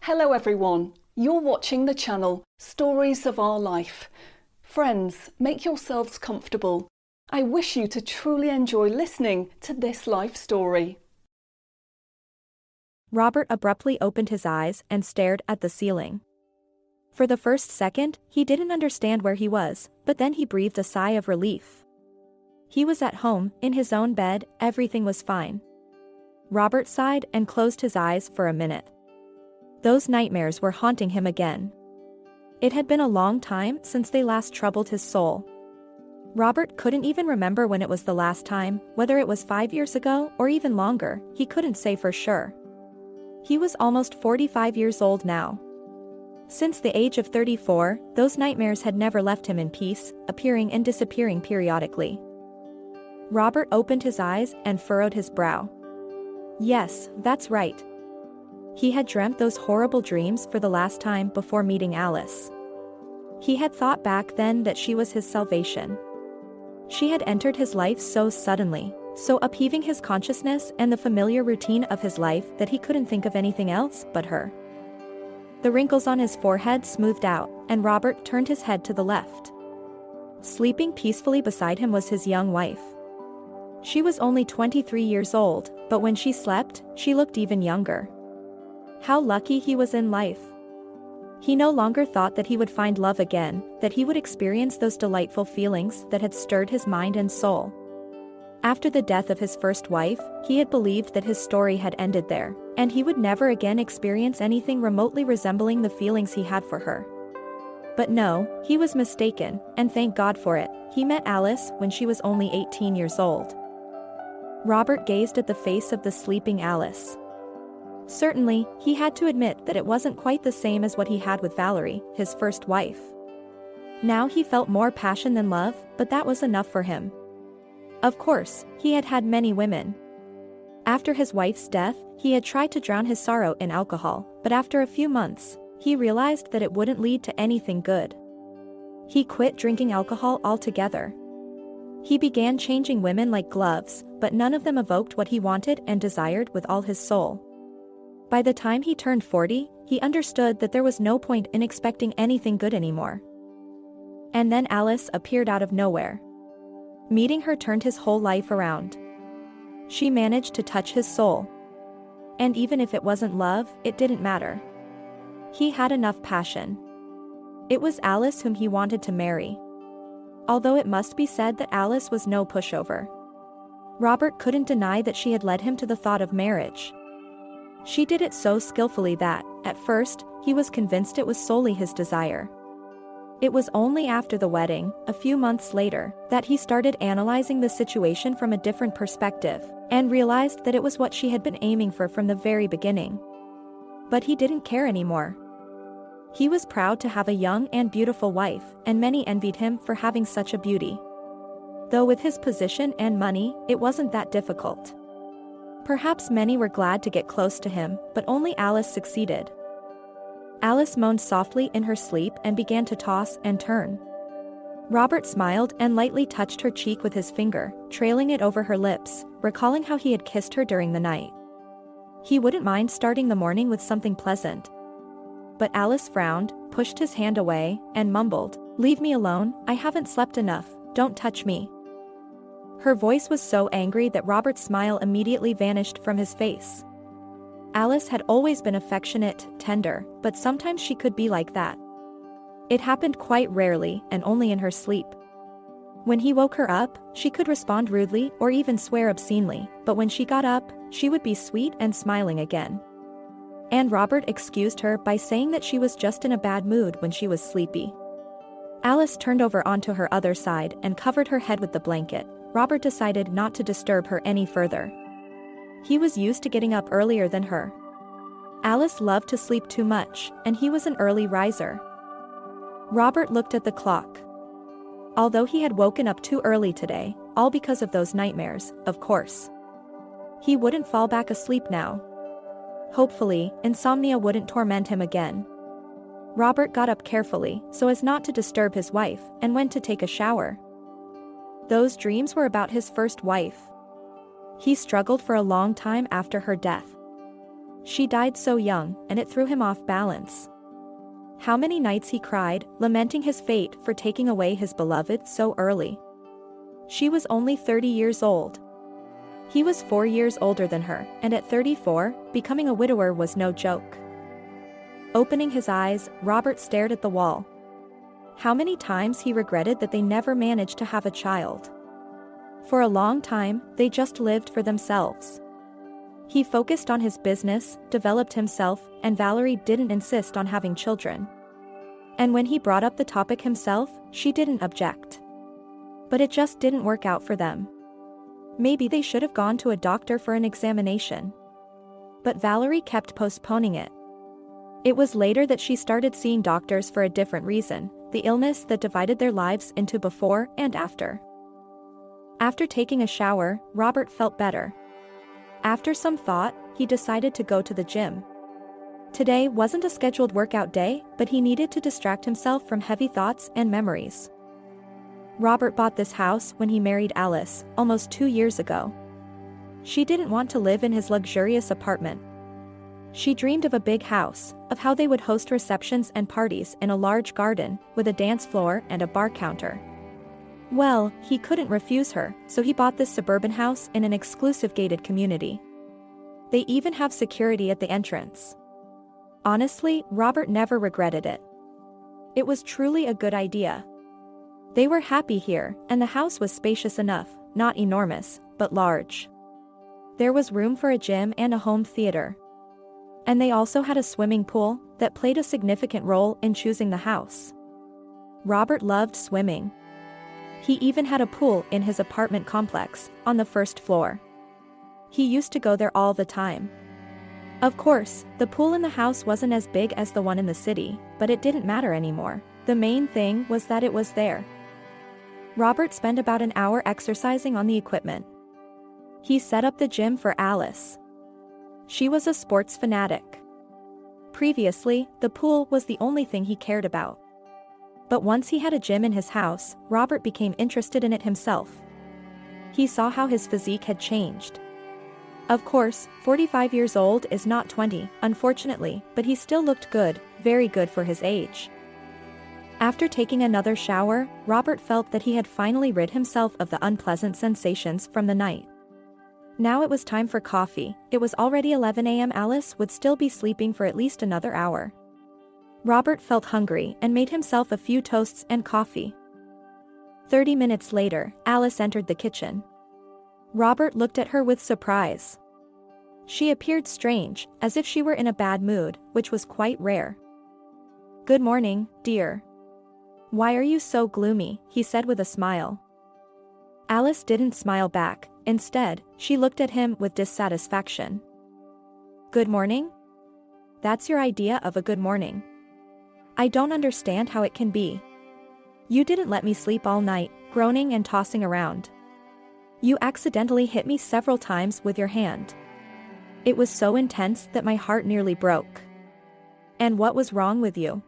Hello everyone, you're watching the channel Stories of Our Life. Friends, make yourselves comfortable. I wish you to truly enjoy listening to this life story. Robert abruptly opened his eyes and stared at the ceiling. For the first second, he didn't understand where he was, but then he breathed a sigh of relief. He was at home, in his own bed, everything was fine. Robert sighed and closed his eyes for a minute. Those nightmares were haunting him again. It had been a long time since they last troubled his soul. Robert couldn't even remember when it was the last time, whether it was 5 years ago or even longer, he couldn't say for sure. He was almost 45 years old now. Since the age of 34, those nightmares had never left him in peace, appearing and disappearing periodically. Robert opened his eyes and furrowed his brow. Yes, that's right. He had dreamt those horrible dreams for the last time before meeting Alice. He had thought back then that she was his salvation. She had entered his life so suddenly, so upheaving his consciousness and the familiar routine of his life that he couldn't think of anything else but her. The wrinkles on his forehead smoothed out, and Robert turned his head to the left. Sleeping peacefully beside him was his young wife. She was only 23 years old, but when she slept, she looked even younger. How lucky he was in life. He no longer thought that he would find love again, that he would experience those delightful feelings that had stirred his mind and soul. After the death of his first wife, he had believed that his story had ended there, and he would never again experience anything remotely resembling the feelings he had for her. But no, he was mistaken, and thank God for it. He met Alice when she was only 18 years old. Robert gazed at the face of the sleeping Alice. Certainly, he had to admit that it wasn't quite the same as what he had with Valerie, his first wife. Now he felt more passion than love, but that was enough for him. Of course, he had had many women. After his wife's death, he had tried to drown his sorrow in alcohol, but after a few months, he realized that it wouldn't lead to anything good. He quit drinking alcohol altogether. He began changing women like gloves, but none of them evoked what he wanted and desired with all his soul. By the time he turned 40, he understood that there was no point in expecting anything good anymore. And then Alice appeared out of nowhere. Meeting her turned his whole life around. She managed to touch his soul. And even if it wasn't love, it didn't matter. He had enough passion. It was Alice whom he wanted to marry. Although it must be said that Alice was no pushover. Robert couldn't deny that she had led him to the thought of marriage. She did it so skillfully that, at first, he was convinced it was solely his desire. It was only after the wedding, a few months later, that he started analyzing the situation from a different perspective, and realized that it was what she had been aiming for from the very beginning. But he didn't care anymore. He was proud to have a young and beautiful wife, and many envied him for having such a beauty. Though with his position and money, it wasn't that difficult. Perhaps many were glad to get close to him, but only Alice succeeded. Alice moaned softly in her sleep and began to toss and turn. Robert smiled and lightly touched her cheek with his finger, trailing it over her lips, recalling how he had kissed her during the night. He wouldn't mind starting the morning with something pleasant. But Alice frowned, pushed his hand away, and mumbled, "Leave me alone, I haven't slept enough, don't touch me." Her voice was so angry that Robert's smile immediately vanished from his face. Alice had always been affectionate, tender, but sometimes she could be like that. It happened quite rarely and only in her sleep. When he woke her up, she could respond rudely or even swear obscenely, but when she got up, she would be sweet and smiling again. And Robert excused her by saying that she was just in a bad mood when she was sleepy. Alice turned over onto her other side and covered her head with the blanket. Robert decided not to disturb her any further. He was used to getting up earlier than her. Alice loved to sleep too much, and he was an early riser. Robert looked at the clock. Although he had woken up too early today, all because of those nightmares, of course. He wouldn't fall back asleep now. Hopefully, insomnia wouldn't torment him again. Robert got up carefully, so as not to disturb his wife, and went to take a shower. Those dreams were about his first wife. He struggled for a long time after her death. She died so young, and it threw him off balance. How many nights he cried, lamenting his fate for taking away his beloved so early. She was only 30 years old. He was 4 years older than her, and at 34, becoming a widower was no joke. Opening his eyes, Robert stared at the wall. How many times he regretted that they never managed to have a child. For a long time, they just lived for themselves. He focused on his business, developed himself, and Valerie didn't insist on having children. And when he brought up the topic himself, she didn't object. But it just didn't work out for them. Maybe they should have gone to a doctor for an examination. But Valerie kept postponing it. It was later that she started seeing doctors for a different reason, the illness that divided their lives into before and after. After taking a shower, Robert felt better. After some thought, he decided to go to the gym. Today wasn't a scheduled workout day, but he needed to distract himself from heavy thoughts and memories. Robert bought this house when he married Alice, almost 2 years ago. She didn't want to live in his luxurious apartment. She dreamed of a big house, of how they would host receptions and parties in a large garden, with a dance floor and a bar counter. Well, he couldn't refuse her, so he bought this suburban house in an exclusive gated community. They even have security at the entrance. Honestly, Robert never regretted it. It was truly a good idea. They were happy here, and the house was spacious enough, not enormous, but large. There was room for a gym and a home theater. And they also had a swimming pool that played a significant role in choosing the house. Robert loved swimming. He even had a pool in his apartment complex, on the first floor. He used to go there all the time. Of course, the pool in the house wasn't as big as the one in the city, but it didn't matter anymore. The main thing was that it was there. Robert spent about an hour exercising on the equipment. He set up the gym for Alice. She was a sports fanatic. Previously, the pool was the only thing he cared about. But once he had a gym in his house, Robert became interested in it himself. He saw how his physique had changed. Of course, 45 years old is not 20, unfortunately, but he still looked good, very good for his age. After taking another shower, Robert felt that he had finally rid himself of the unpleasant sensations from the night. Now it was time for coffee. It was already 11 a.m. Alice would still be sleeping for at least another hour. Robert felt hungry and made himself a few toasts and coffee. 30 minutes later, Alice entered the kitchen. Robert looked at her with surprise. She appeared strange, as if she were in a bad mood, which was quite rare. "Good morning, dear. Why are you so gloomy?" he said with a smile. Alice didn't smile back. Instead, she looked at him with dissatisfaction. "Good morning? That's your idea of a good morning. I don't understand how it can be. You didn't let me sleep all night, groaning and tossing around. You accidentally hit me several times with your hand. It was so intense that my heart nearly broke. And what was wrong with you?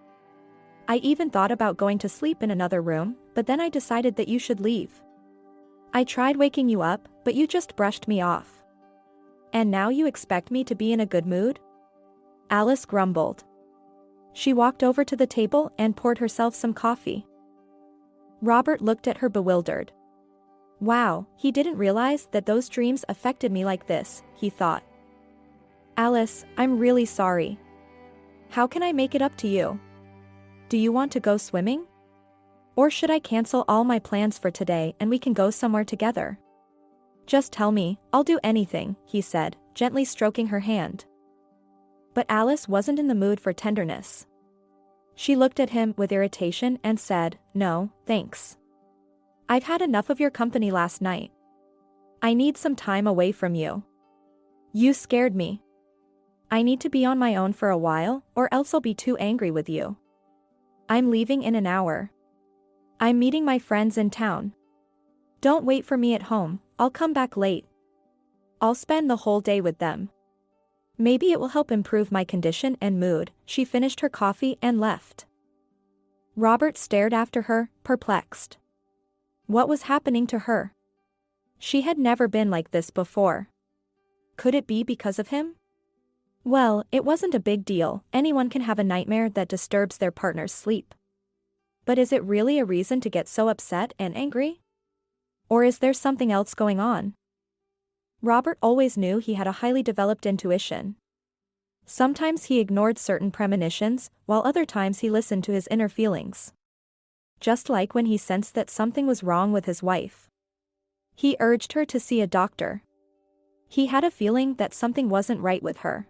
I even thought about going to sleep in another room, but then I decided that you should leave. I tried waking you up, but you just brushed me off. And now you expect me to be in a good mood?" Alice grumbled. She walked over to the table and poured herself some coffee. Robert looked at her bewildered. Wow, he didn't realize that those dreams affected me like this, he thought. "Alice, I'm really sorry. How can I make it up to you? Do you want to go swimming? Or should I cancel all my plans for today and we can go somewhere together? Just tell me, I'll do anything," he said, gently stroking her hand. But Alice wasn't in the mood for tenderness. She looked at him with irritation and said, "No, thanks. I've had enough of your company last night. I need some time away from you. You scared me. I need to be on my own for a while, or else I'll be too angry with you. I'm leaving in an hour. I'm meeting my friends in town. Don't wait for me at home, I'll come back late. I'll spend the whole day with them. Maybe it will help improve my condition and mood." She finished her coffee and left. Robert stared after her, perplexed. What was happening to her? She had never been like this before. Could it be because of him? Well, it wasn't a big deal. Anyone can have a nightmare that disturbs their partner's sleep. But is it really a reason to get so upset and angry? Or is there something else going on? Robert always knew he had a highly developed intuition. Sometimes he ignored certain premonitions, while other times he listened to his inner feelings. Just like when he sensed that something was wrong with his wife. He urged her to see a doctor. He had a feeling that something wasn't right with her.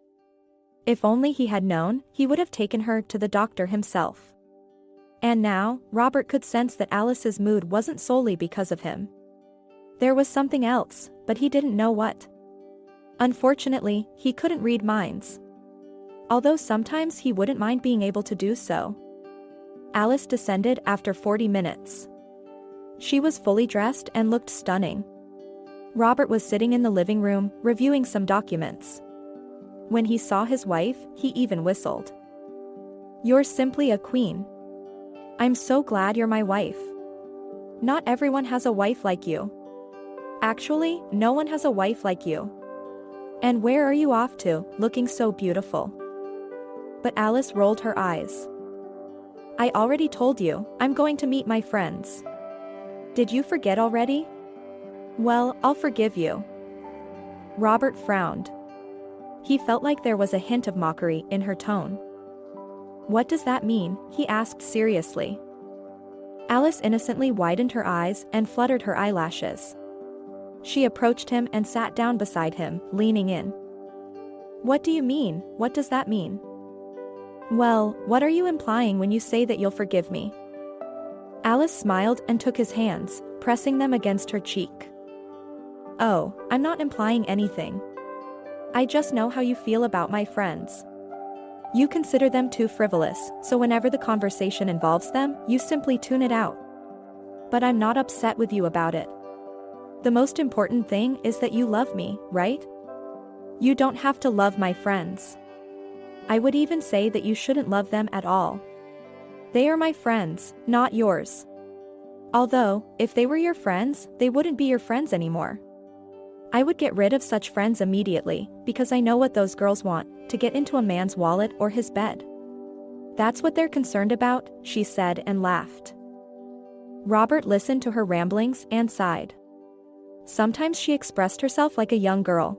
If only he had known, he would have taken her to the doctor himself. And now, Robert could sense that Alice's mood wasn't solely because of him. There was something else, but he didn't know what. Unfortunately, he couldn't read minds. Although sometimes he wouldn't mind being able to do so. Alice descended after 40 minutes. She was fully dressed and looked stunning. Robert was sitting in the living room, reviewing some documents. When he saw his wife, he even whistled. "You're simply a queen. I'm so glad you're my wife. Not everyone has a wife like you. Actually, no one has a wife like you. And where are you off to, looking so beautiful?" But Alice rolled her eyes. "I already told you, I'm going to meet my friends. Did you forget already? Well, I'll forgive you." Robert frowned. He felt like there was a hint of mockery in her tone. "What does that mean?" he asked seriously. Alice innocently widened her eyes and fluttered her eyelashes. She approached him and sat down beside him, leaning in. "What do you mean? What does that mean?" "Well, what are you implying when you say that you'll forgive me?" Alice smiled and took his hands, pressing them against her cheek. "Oh, I'm not implying anything. I just know how you feel about my friends. You consider them too frivolous, so whenever the conversation involves them, you simply tune it out. But I'm not upset with you about it. The most important thing is that you love me, right? You don't have to love my friends. I would even say that you shouldn't love them at all. They are my friends, not yours. Although, if they were your friends, they wouldn't be your friends anymore. I would get rid of such friends immediately, because I know what those girls want, to get into a man's wallet or his bed. That's what they're concerned about," she said and laughed. Robert listened to her ramblings and sighed. Sometimes she expressed herself like a young girl.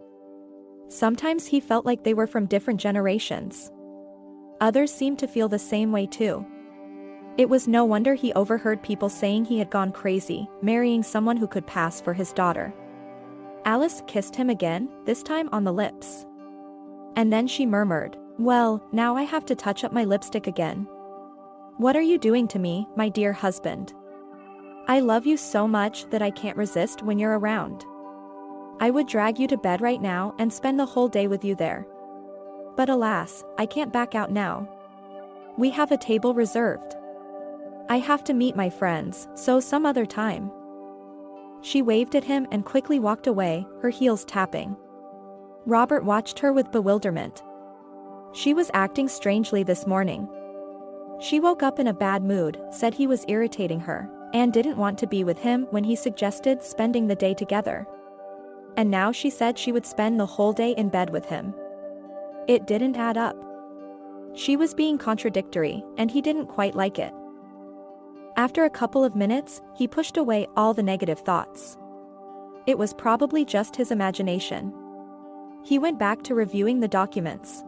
Sometimes he felt like they were from different generations. Others seemed to feel the same way too. It was no wonder he overheard people saying he had gone crazy, marrying someone who could pass for his daughter. Alice kissed him again, this time on the lips. And then she murmured, "Well, now I have to touch up my lipstick again. What are you doing to me, my dear husband? I love you so much that I can't resist when you're around. I would drag you to bed right now and spend the whole day with you there. But alas, I can't back out now. We have a table reserved. I have to meet my friends, so some other time." She waved at him and quickly walked away, her heels tapping. Robert watched her with bewilderment. She was acting strangely this morning. She woke up in a bad mood, said he was irritating her, and didn't want to be with him when he suggested spending the day together. And now she said she would spend the whole day in bed with him. It didn't add up. She was being contradictory, and he didn't quite like it. After a couple of minutes, he pushed away all the negative thoughts. It was probably just his imagination. He went back to reviewing the documents.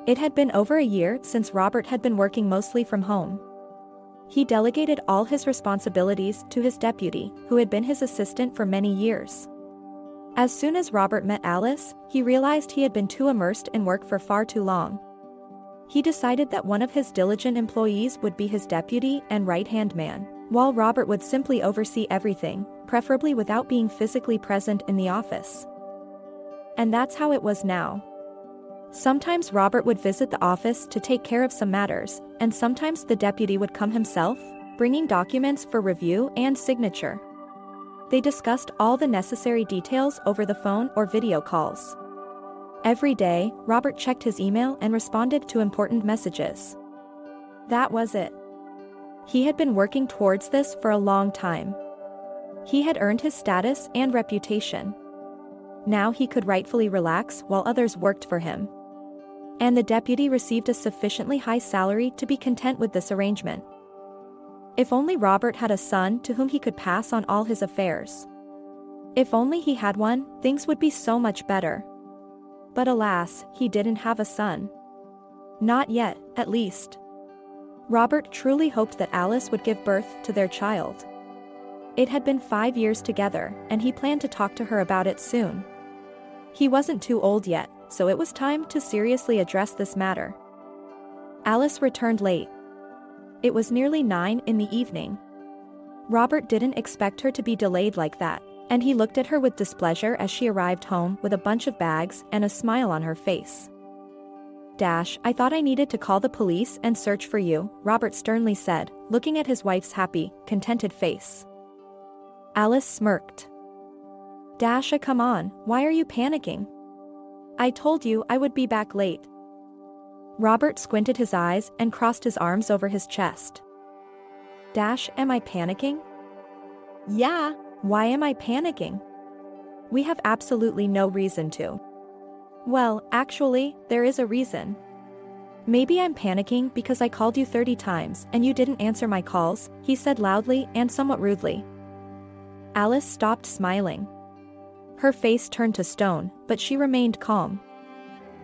It had been over a year since Robert had been working mostly from home. He delegated all his responsibilities to his deputy, who had been his assistant for many years. As soon as Robert met Alice, he realized he had been too immersed in work for far too long. He decided that one of his diligent employees would be his deputy and right-hand man, while Robert would simply oversee everything, preferably without being physically present in the office. And that's how it was now. Sometimes Robert would visit the office to take care of some matters, and sometimes the deputy would come himself, bringing documents for review and signature. They discussed all the necessary details over the phone or video calls. Every day, Robert checked his email and responded to important messages. That was it. He had been working towards this for a long time. He had earned his status and reputation. Now he could rightfully relax while others worked for him. and the deputy received a sufficiently high salary to be content with this arrangement. If only Robert had a son to whom he could pass on all his affairs. If only he had one, things would be so much better. But alas, he didn't have a son. Not yet, at least. Robert truly hoped that Alice would give birth to their child. It had been 5 years together, and he planned to talk to her about it soon. He wasn't too old yet, so it was time to seriously address this matter. Alice returned late. It was nearly 9 in the evening. Robert didn't expect her to be delayed like that, and he looked at her with displeasure as she arrived home with a bunch of bags and a smile on her face. I thought I needed to call the police and search for you, Robert sternly said, looking at his wife's happy, contented face. Alice smirked. Come on, why are you panicking? I told you I would be back late. Robert squinted his eyes and crossed his arms over his chest. Am I panicking? Yeah. Why am I panicking? We have absolutely no reason to. Well, actually, there is a reason. Maybe I'm panicking because I called you 30 times and you didn't answer my calls, he said loudly and somewhat rudely. Alice stopped smiling. Her face turned to stone, but she remained calm.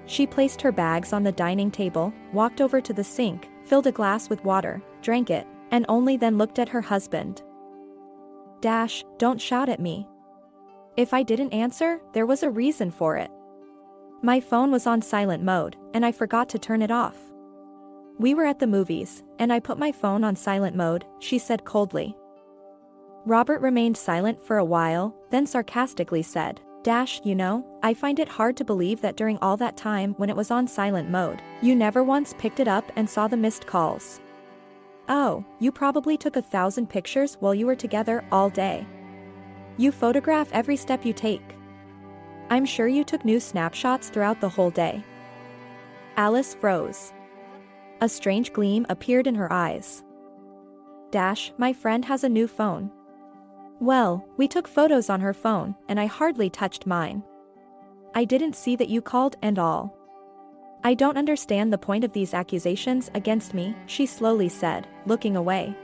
She placed her bags on the dining table, walked over to the sink, filled a glass with water, drank it, and only then looked at her husband. Don't shout at me. If I didn't answer, there was a reason for it. My phone was on silent mode, and I forgot to turn it off. We were at the movies, and I put my phone on silent mode, she said coldly. Robert remained silent for a while, then sarcastically said, I find it hard to believe that during all that time when it was on silent mode, you never once picked it up and saw the missed calls. Oh, you probably took 1,000 pictures while you were together all day. You photograph every step you take. I'm sure you took new snapshots throughout the whole day. Alice froze. A strange gleam appeared in her eyes. My friend has a new phone. Well, we took photos on her phone, and I hardly touched mine. I didn't see that you called and all. I don't understand the point of these accusations against me, she slowly said, looking away.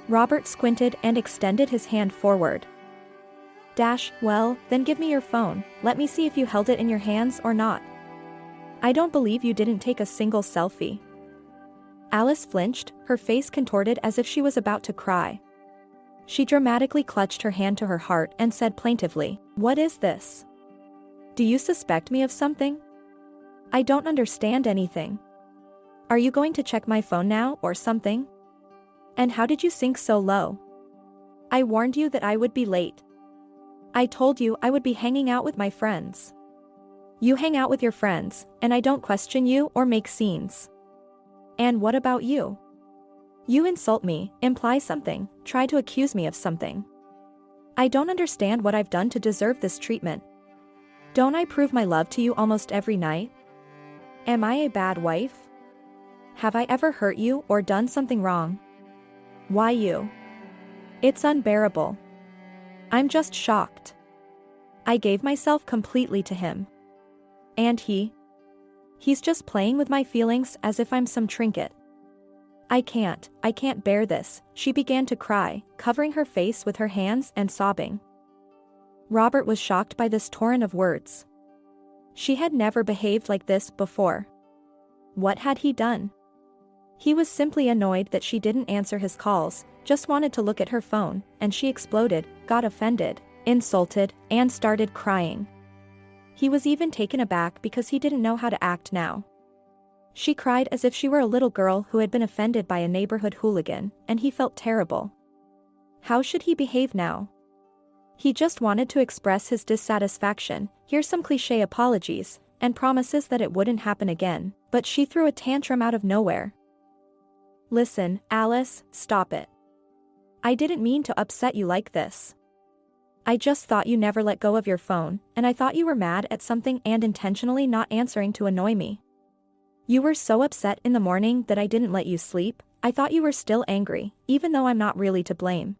Robert squinted and extended his hand forward. Well, then give me your phone, let me see if you held it in your hands or not. I don't believe you didn't take a single selfie. Alice flinched, her face contorted as if she was about to cry. She dramatically clutched her hand to her heart and said plaintively, What is this? Do you suspect me of something? I don't understand anything. Are you going to check my phone now or something? And how did you sink so low? I warned you that I would be late. I told you I would be hanging out with my friends. You hang out with your friends, and I don't question you or make scenes. And what about you? You insult me, imply something, try to accuse me of something. I don't understand what I've done to deserve this treatment. Don't I prove my love to you almost every night? Am I a bad wife? Have I ever hurt you or done something wrong? Why you? It's unbearable. I'm just shocked. I gave myself completely to him. And he's just playing with my feelings as if I'm some trinket. I can't bear this, she began to cry, covering her face with her hands and sobbing. Robert was shocked by this torrent of words. She had never behaved like this before. What had he done? He was simply annoyed that she didn't answer his calls, just wanted to look at her phone, and she exploded, got offended, insulted, and started crying. He was even taken aback because he didn't know how to act now. She cried as if she were a little girl who had been offended by a neighborhood hooligan, and he felt terrible. How should he behave now? He just wanted to express his dissatisfaction, hear some cliché apologies, and promises that it wouldn't happen again, but she threw a tantrum out of nowhere. Listen, Alice, stop it. I didn't mean to upset you like this. I just thought you never let go of your phone, and I thought you were mad at something and intentionally not answering to annoy me. You were so upset in the morning that I didn't let you sleep, I thought you were still angry, even though I'm not really to blame.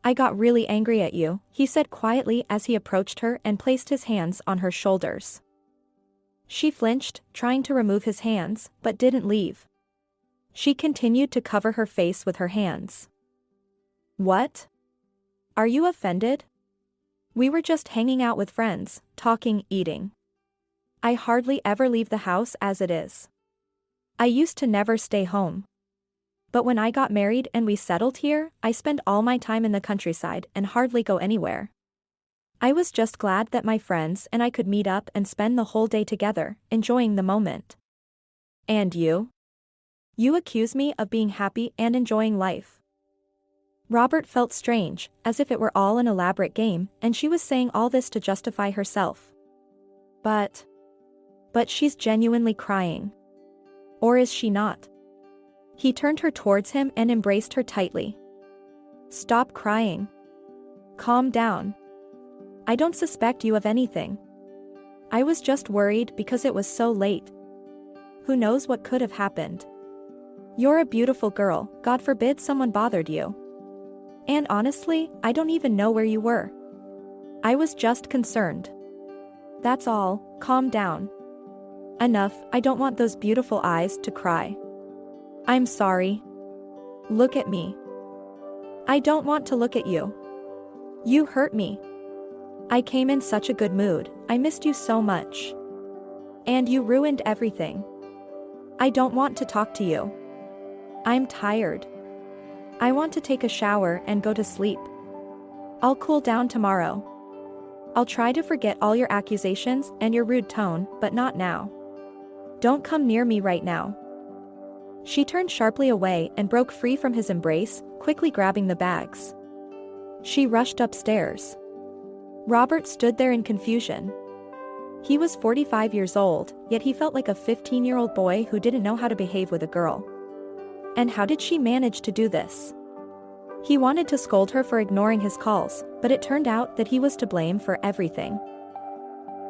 I got really angry at you, he said quietly as he approached her and placed his hands on her shoulders. She flinched, trying to remove his hands, but didn't leave. She continued to cover her face with her hands. What? Are you offended? We were just hanging out with friends, talking, eating. I hardly ever leave the house as it is. I used to never stay home. But when I got married and we settled here, I spend all my time in the countryside and hardly go anywhere. I was just glad that my friends and I could meet up and spend the whole day together, enjoying the moment. And you? You accuse me of being happy and enjoying life. Robert felt strange, as if it were all an elaborate game, and she was saying all this to justify herself. But she's genuinely crying. Or is she not? He turned her towards him and embraced her tightly. Stop crying. Calm down. I don't suspect you of anything. I was just worried because it was so late. Who knows what could have happened? You're a beautiful girl, God forbid someone bothered you. And honestly, I don't even know where you were. I was just concerned. That's all, calm down. Enough, I don't want those beautiful eyes to cry. I'm sorry. Look at me. I don't want to look at you. You hurt me. I came in such a good mood, I missed you so much. And you ruined everything. I don't want to talk to you. I'm tired. I want to take a shower and go to sleep. I'll cool down tomorrow. I'll try to forget all your accusations and your rude tone, but not now. Don't come near me right now. She turned sharply away and broke free from his embrace, quickly grabbing the bags. She rushed upstairs. Robert stood there in confusion. He was 45 years old, yet he felt like a 15-year-old boy who didn't know how to behave with a girl. And how did she manage to do this? He wanted to scold her for ignoring his calls, but it turned out that he was to blame for everything.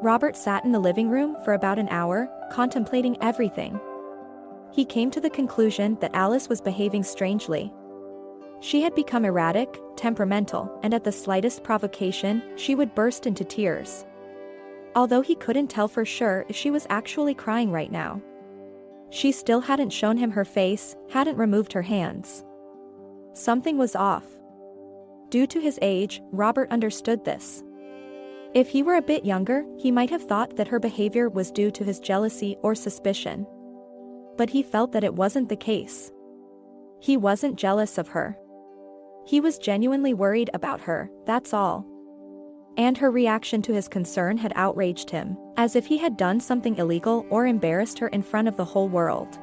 Robert sat in the living room for about an hour, contemplating everything. He came to the conclusion that Alice was behaving strangely. She had become erratic, temperamental, and at the slightest provocation, she would burst into tears. Although he couldn't tell for sure if she was actually crying right now. She still hadn't shown him her face, hadn't removed her hands. Something was off. Due to his age, Robert understood this. If he were a bit younger, he might have thought that her behavior was due to his jealousy or suspicion. But he felt that it wasn't the case. He wasn't jealous of her. He was genuinely worried about her, that's all. And her reaction to his concern had outraged him, as if he had done something illegal or embarrassed her in front of the whole world.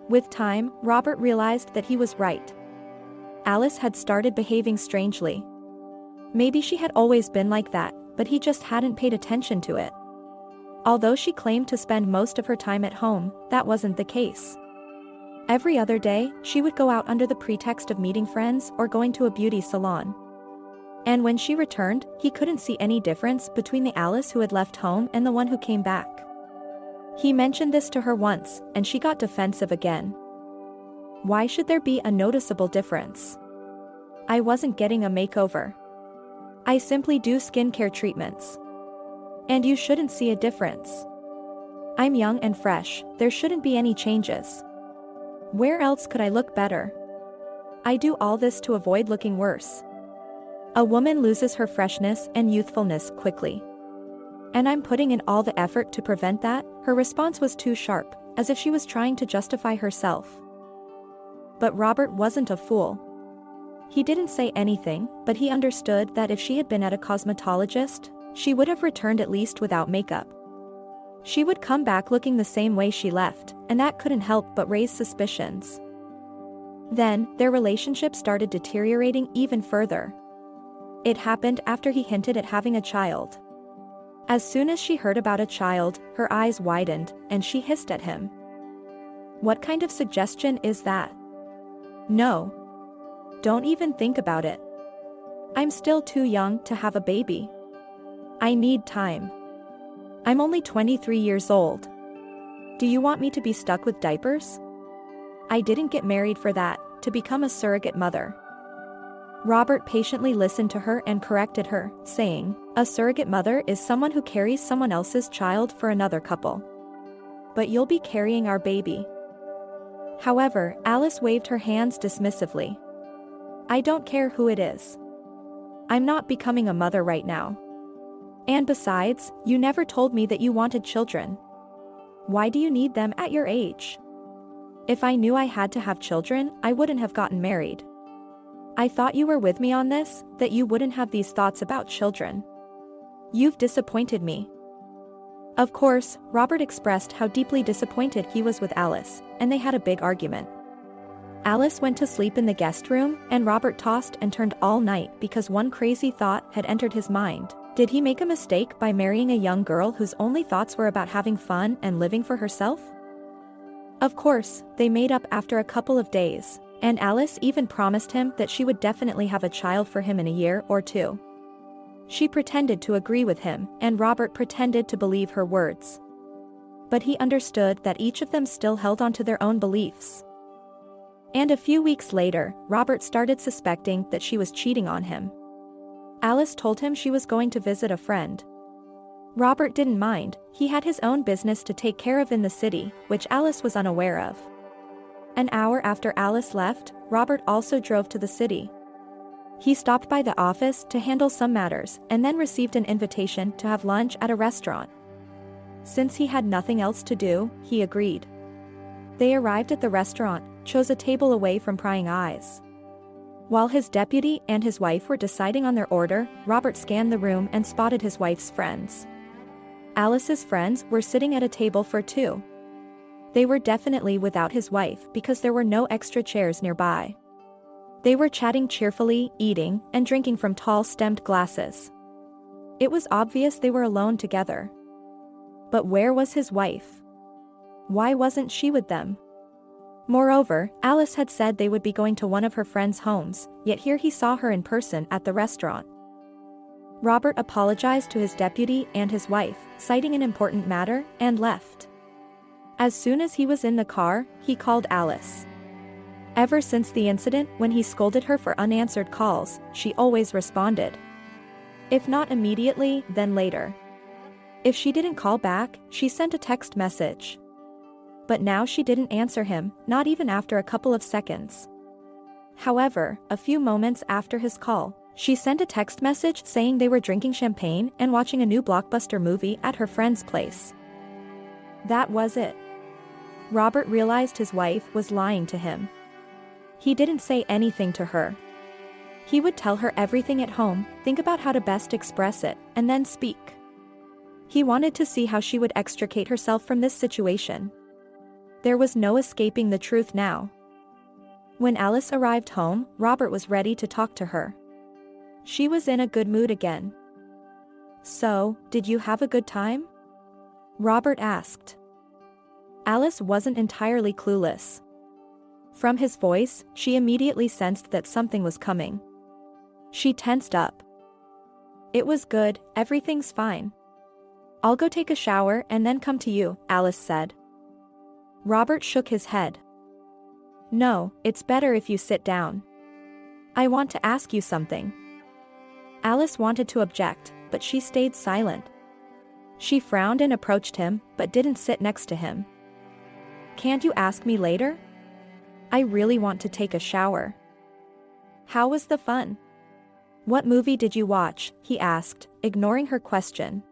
With time, Robert realized that he was right. Alice had started behaving strangely. Maybe she had always been like that, but he just hadn't paid attention to it. Although she claimed to spend most of her time at home, that wasn't the case. Every other day, she would go out under the pretext of meeting friends or going to a beauty salon. And when she returned, he couldn't see any difference between the Alice who had left home and the one who came back. He mentioned this to her once, and she got defensive again. Why should there be a noticeable difference? I wasn't getting a makeover. I simply do skincare treatments. And you shouldn't see a difference. I'm young and fresh, there shouldn't be any changes. Where else could I look better? I do all this to avoid looking worse. A woman loses her freshness and youthfulness quickly. And I'm putting in all the effort to prevent that. Her response was too sharp, as if she was trying to justify herself. But Robert wasn't a fool. He didn't say anything, but he understood that if she had been at a cosmetologist, she would have returned at least without makeup. She would come back looking the same way she left, and that couldn't help but raise suspicions. Then, their relationship started deteriorating even further. It happened after he hinted at having a child. As soon as she heard about a child, her eyes widened, and she hissed at him. What kind of suggestion is that? No. Don't even think about it. I'm still too young to have a baby. I need time. I'm only 23 years old. Do you want me to be stuck with diapers? I didn't get married for that, to become a surrogate mother. Robert patiently listened to her and corrected her, saying, "A surrogate mother is someone who carries someone else's child for another couple. But you'll be carrying our baby." However, Alice waved her hands dismissively. "I don't care who it is. I'm not becoming a mother right now. And besides, you never told me that you wanted children. Why do you need them at your age? If I knew I had to have children, I wouldn't have gotten married. I thought you were with me on this, that you wouldn't have these thoughts about children. You've disappointed me." Of course, Robert expressed how deeply disappointed he was with Alice, and they had a big argument. Alice went to sleep in the guest room, and Robert tossed and turned all night because one crazy thought had entered his mind. Did he make a mistake by marrying a young girl whose only thoughts were about having fun and living for herself? Of course, they made up after a couple of days, and Alice even promised him that she would definitely have a child for him in a year or two. She pretended to agree with him, and Robert pretended to believe her words. But he understood that each of them still held on to their own beliefs. And a few weeks later, Robert started suspecting that she was cheating on him. Alice told him she was going to visit a friend. Robert didn't mind, he had his own business to take care of in the city, which Alice was unaware of. An hour after Alice left, Robert also drove to the city. He stopped by the office to handle some matters and then received an invitation to have lunch at a restaurant. Since he had nothing else to do, he agreed. They arrived at the restaurant, chose a table away from prying eyes. While his deputy and his wife were deciding on their order, Robert scanned the room and spotted his wife's friends. Alice's friends were sitting at a table for two. They were definitely without his wife because there were no extra chairs nearby. They were chatting cheerfully, eating, and drinking from tall stemmed glasses. It was obvious they were alone together. But where was his wife? Why wasn't she with them? Moreover, Alice had said they would be going to one of her friends' homes, yet here he saw her in person at the restaurant. Robert apologized to his deputy and his wife, citing an important matter, and left. As soon as he was in the car, he called Alice. Ever since the incident when he scolded her for unanswered calls, she always responded. If not immediately, then later. If she didn't call back, she sent a text message. But now she didn't answer him, not even after a couple of seconds. However, a few moments after his call, she sent a text message saying they were drinking champagne and watching a new blockbuster movie at her friend's place. That was it. Robert realized his wife was lying to him. He didn't say anything to her. He would tell her everything at home, think about how to best express it, and then speak. He wanted to see how she would extricate herself from this situation. There was no escaping the truth now. When Alice arrived home, Robert was ready to talk to her. She was in a good mood again. "So, did you have a good time?" Robert asked. Alice wasn't entirely clueless. From his voice, she immediately sensed that something was coming. She tensed up. "It was good, everything's fine. I'll go take a shower and then come to you," Alice said. Robert shook his head. "No, it's better if you sit down. I want to ask you something." Alice wanted to object, but she stayed silent. She frowned and approached him, but didn't sit next to him. "Can't you ask me later? I really want to take a shower." "How was the fun? What movie did you watch?" he asked, ignoring her question.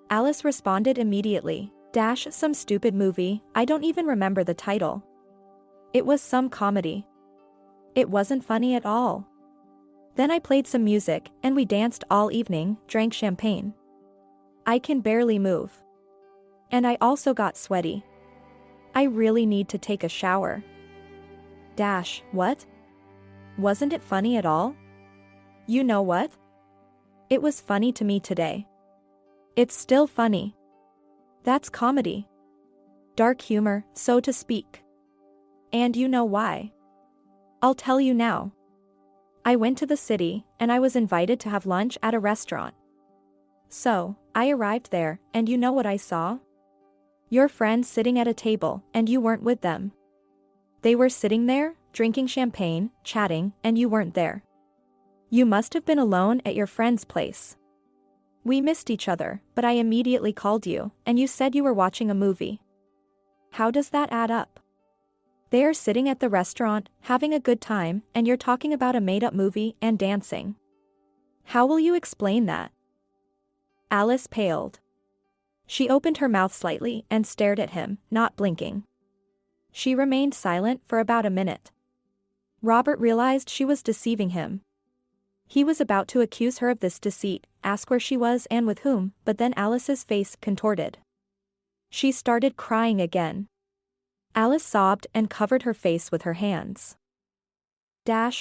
Alice responded immediately. "Some stupid movie, I don't even remember the title. It was some comedy. It wasn't funny at all. Then I played some music, and we danced all evening, drank champagne. I can barely move. And I also got sweaty. I really need to take a shower." What? Wasn't it funny at all? You know what? It was funny to me today. It's still funny. That's comedy. Dark humor, so to speak. And you know why? I'll tell you now. I went to the city, and I was invited to have lunch at a restaurant. So, I arrived there, and you know what I saw? Your friends sitting at a table, and you weren't with them. They were sitting there, drinking champagne, chatting, and you weren't there. You must have been alone at your friend's place. We missed each other, but I immediately called you, and you said you were watching a movie. How does that add up? They are sitting at the restaurant, having a good time, and you're talking about a made-up movie and dancing. How will you explain that? Alice paled. She opened her mouth slightly and stared at him, not blinking. She remained silent for about a minute. Robert realized she was deceiving him. He was about to accuse her of this deceit, ask where she was and with whom, but then Alice's face contorted. She started crying again. Alice sobbed and covered her face with her hands.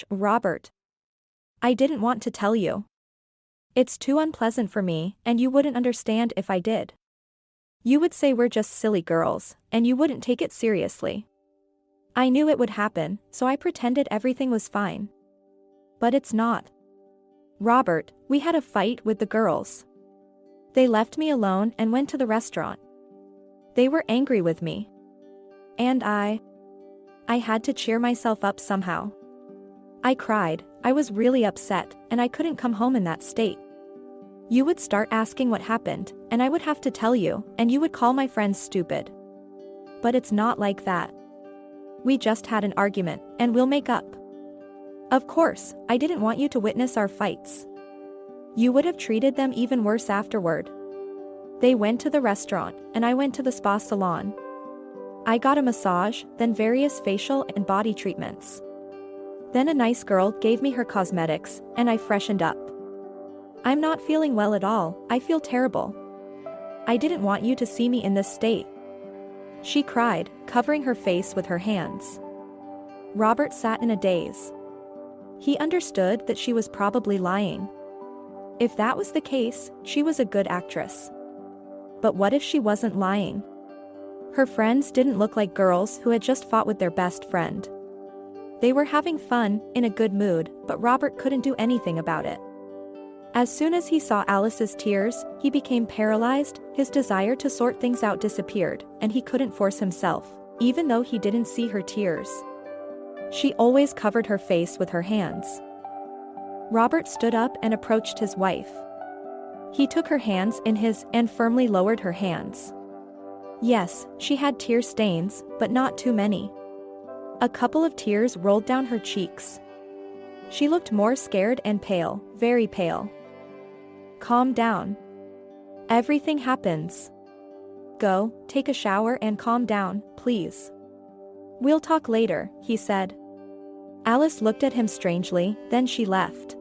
Robert. I didn't want to tell you. It's too unpleasant for me, and you wouldn't understand if I did. You would say we're just silly girls, and you wouldn't take it seriously. I knew it would happen, so I pretended everything was fine. But it's not. Robert, we had a fight with the girls. They left me alone and went to the restaurant. They were angry with me. And I had to cheer myself up somehow. I cried, I was really upset, and I couldn't come home in that state. You would start asking what happened, and I would have to tell you, and you would call my friends stupid. But it's not like that. We just had an argument, and we'll make up. Of course, I didn't want you to witness our fights. You would have treated them even worse afterward. They went to the restaurant, and I went to the spa salon. I got a massage, then various facial and body treatments. Then a nice girl gave me her cosmetics, and I freshened up. I'm not feeling well at all, I feel terrible. I didn't want you to see me in this state. She cried, covering her face with her hands. Robert sat in a daze. He understood that she was probably lying. If that was the case, she was a good actress. But what if she wasn't lying? Her friends didn't look like girls who had just fought with their best friend. They were having fun, in a good mood, but Robert couldn't do anything about it. As soon as he saw Alice's tears, he became paralyzed, his desire to sort things out disappeared, and he couldn't force himself, even though he didn't see her tears. She always covered her face with her hands. Robert stood up and approached his wife. He took her hands in his and firmly lowered her hands. Yes, she had tear stains, but not too many. A couple of tears rolled down her cheeks. She looked more scared and pale, very pale. Calm down. Everything happens. Go, take a shower and calm down, please. We'll talk later, he said. Alice looked at him strangely, then she left.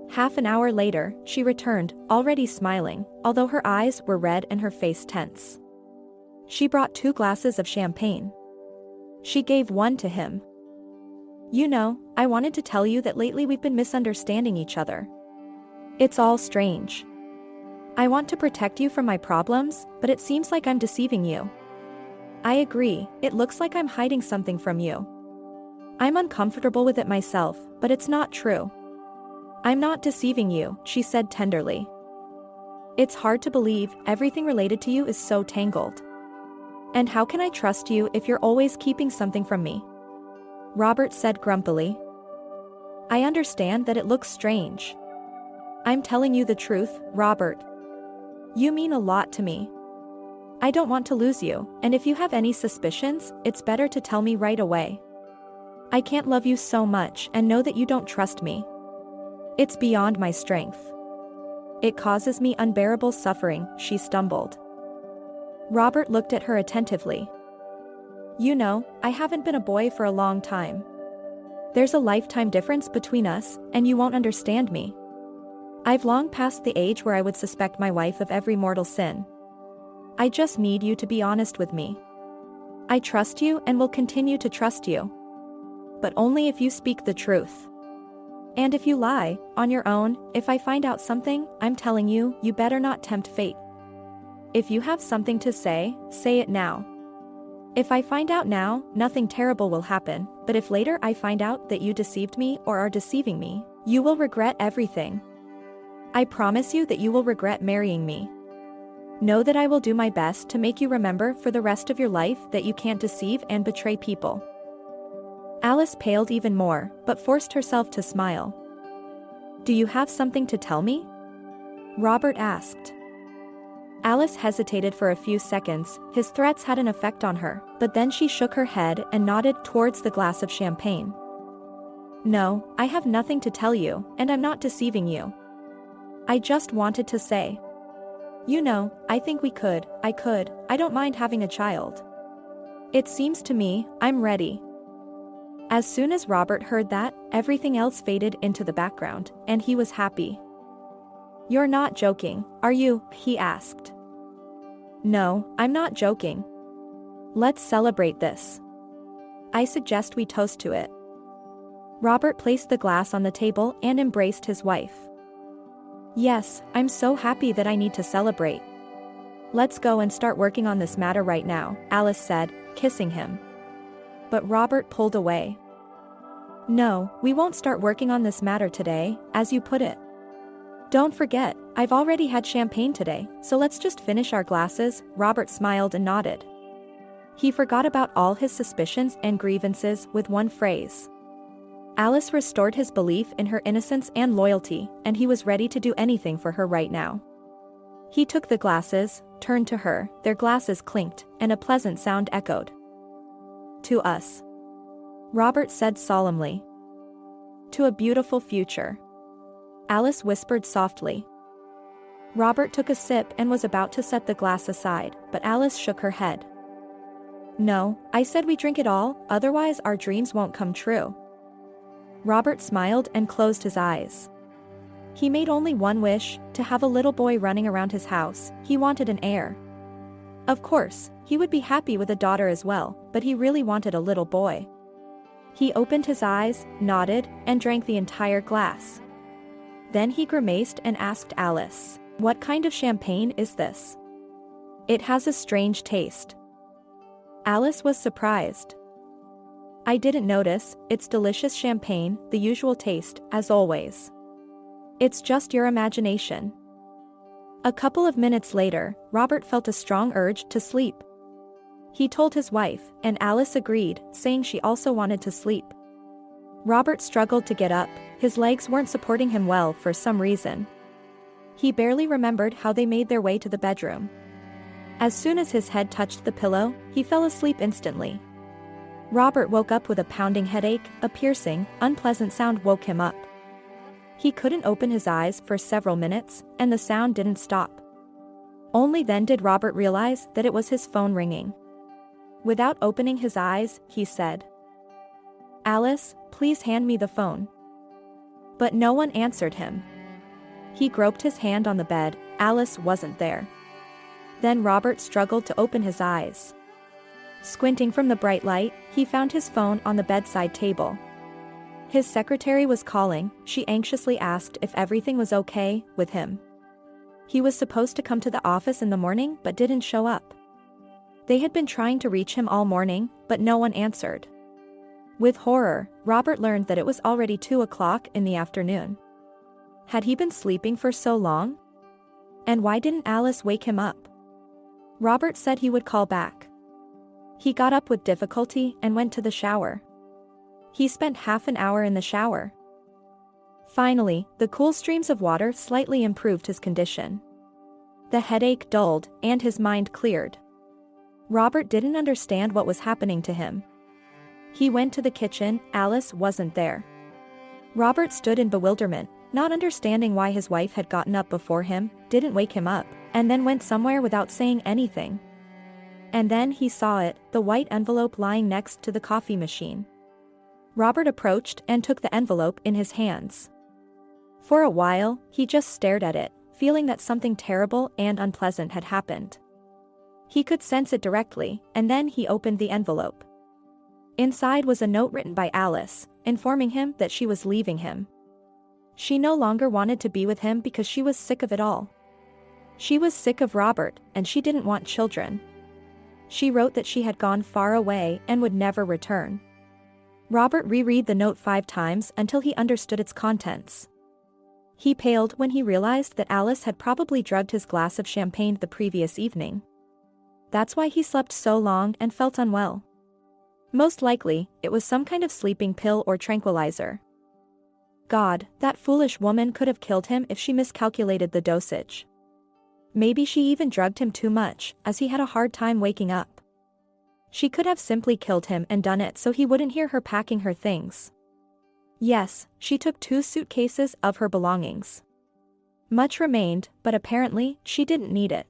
Half an hour later, she returned, already smiling, although her eyes were red and her face tense. She brought 2 glasses of champagne. She gave one to him. You know, I wanted to tell you that lately we've been misunderstanding each other. It's all strange. I want to protect you from my problems, but it seems like I'm deceiving you. I agree, it looks like I'm hiding something from you. I'm uncomfortable with it myself, but it's not true. I'm not deceiving you, she said tenderly. It's hard to believe, everything related to you is so tangled. And how can I trust you if you're always keeping something from me? Robert said grumpily. I understand that it looks strange. I'm telling you the truth, Robert. You mean a lot to me. I don't want to lose you, and if you have any suspicions, it's better to tell me right away. I can't love you so much and know that you don't trust me. It's beyond my strength. It causes me unbearable suffering, she stumbled. Robert looked at her attentively. You know, I haven't been a boy for a long time. There's a lifetime difference between us, and you won't understand me. I've long passed the age where I would suspect my wife of every mortal sin. I just need you to be honest with me. I trust you and will continue to trust you. But only if you speak the truth. And if you lie, on your own, if I find out something, I'm telling you, you better not tempt fate. If you have something to say it now. If I find out now, nothing terrible will happen, but if later I find out that you deceived me or are deceiving me, you will regret everything. I promise you that you will regret marrying me. Know that I will do my best to make you remember for the rest of your life that you can't deceive and betray people. Alice paled even more, but forced herself to smile. Do you have something to tell me? Robert asked. Alice hesitated for a few seconds. His threats had an effect on her, but then she shook her head and nodded towards the glass of champagne. No, I have nothing to tell you, and I'm not deceiving you. I just wanted to say. You know, I think I don't mind having a child. It seems to me, I'm ready. As soon as Robert heard that, everything else faded into the background, and he was happy. You're not joking, are you? He asked. No, I'm not joking. Let's celebrate this. I suggest we toast to it. Robert placed the glass on the table and embraced his wife. Yes, I'm so happy that I need to celebrate. Let's go and start working on this matter right now, Alice said, kissing him. But Robert pulled away. No, we won't start working on this matter today, as you put it. Don't forget, I've already had champagne today, so let's just finish our glasses. Robert smiled and nodded. He forgot about all his suspicions and grievances with one phrase. Alice restored his belief in her innocence and loyalty, and he was ready to do anything for her right now. He took the glasses, turned to her, their glasses clinked, and a pleasant sound echoed. To us. Robert said solemnly. To a beautiful future. Alice whispered softly. Robert took a sip and was about to set the glass aside, but Alice shook her head. No, I said we drink it all, otherwise our dreams won't come true. Robert smiled and closed his eyes. He made only one wish, to have a little boy running around his house. He wanted an heir. Of course, he would be happy with a daughter as well, but he really wanted a little boy. He opened his eyes, nodded, and drank the entire glass. Then he grimaced and asked Alice, "What kind of champagne is this? It has a strange taste." Alice was surprised. I didn't notice, it's delicious champagne, the usual taste, as always. It's just your imagination. A couple of minutes later, Robert felt a strong urge to sleep. He told his wife, and Alice agreed, saying she also wanted to sleep. Robert struggled to get up, his legs weren't supporting him well for some reason. He barely remembered how they made their way to the bedroom. As soon as his head touched the pillow, he fell asleep instantly. Robert woke up with a pounding headache, a piercing, unpleasant sound woke him up. He couldn't open his eyes for several minutes, and the sound didn't stop. Only then did Robert realize that it was his phone ringing. Without opening his eyes, he said, "Alice, please hand me the phone." But no one answered him. He groped his hand on the bed, Alice wasn't there. Then Robert struggled to open his eyes. Squinting from the bright light, he found his phone on the bedside table. His secretary was calling, she anxiously asked if everything was okay with him. He was supposed to come to the office in the morning but didn't show up. They had been trying to reach him all morning, but no one answered. With horror, Robert learned that it was already 2 o'clock in the afternoon. Had he been sleeping for so long? And why didn't Alice wake him up? Robert said he would call back. He got up with difficulty and went to the shower. He spent half an hour in the shower. Finally, the cool streams of water slightly improved his condition. The headache dulled, and his mind cleared. Robert didn't understand what was happening to him. He went to the kitchen, Alice wasn't there. Robert stood in bewilderment, not understanding why his wife had gotten up before him, didn't wake him up, and then went somewhere without saying anything. And then he saw it, the white envelope lying next to the coffee machine. Robert approached and took the envelope in his hands. For a while, he just stared at it, feeling that something terrible and unpleasant had happened. He could sense it directly, and then he opened the envelope. Inside was a note written by Alice, informing him that she was leaving him. She no longer wanted to be with him because she was sick of it all. She was sick of Robert, and she didn't want children. She wrote that she had gone far away and would never return. Robert reread the note 5 times until he understood its contents. He paled when he realized that Alice had probably drugged his glass of champagne the previous evening. That's why he slept so long and felt unwell. Most likely, it was some kind of sleeping pill or tranquilizer. God, that foolish woman could have killed him if she miscalculated the dosage. Maybe she even drugged him too much, as he had a hard time waking up. She could have simply killed him and done it so he wouldn't hear her packing her things. Yes, she took 2 suitcases of her belongings. Much remained, but apparently, she didn't need it.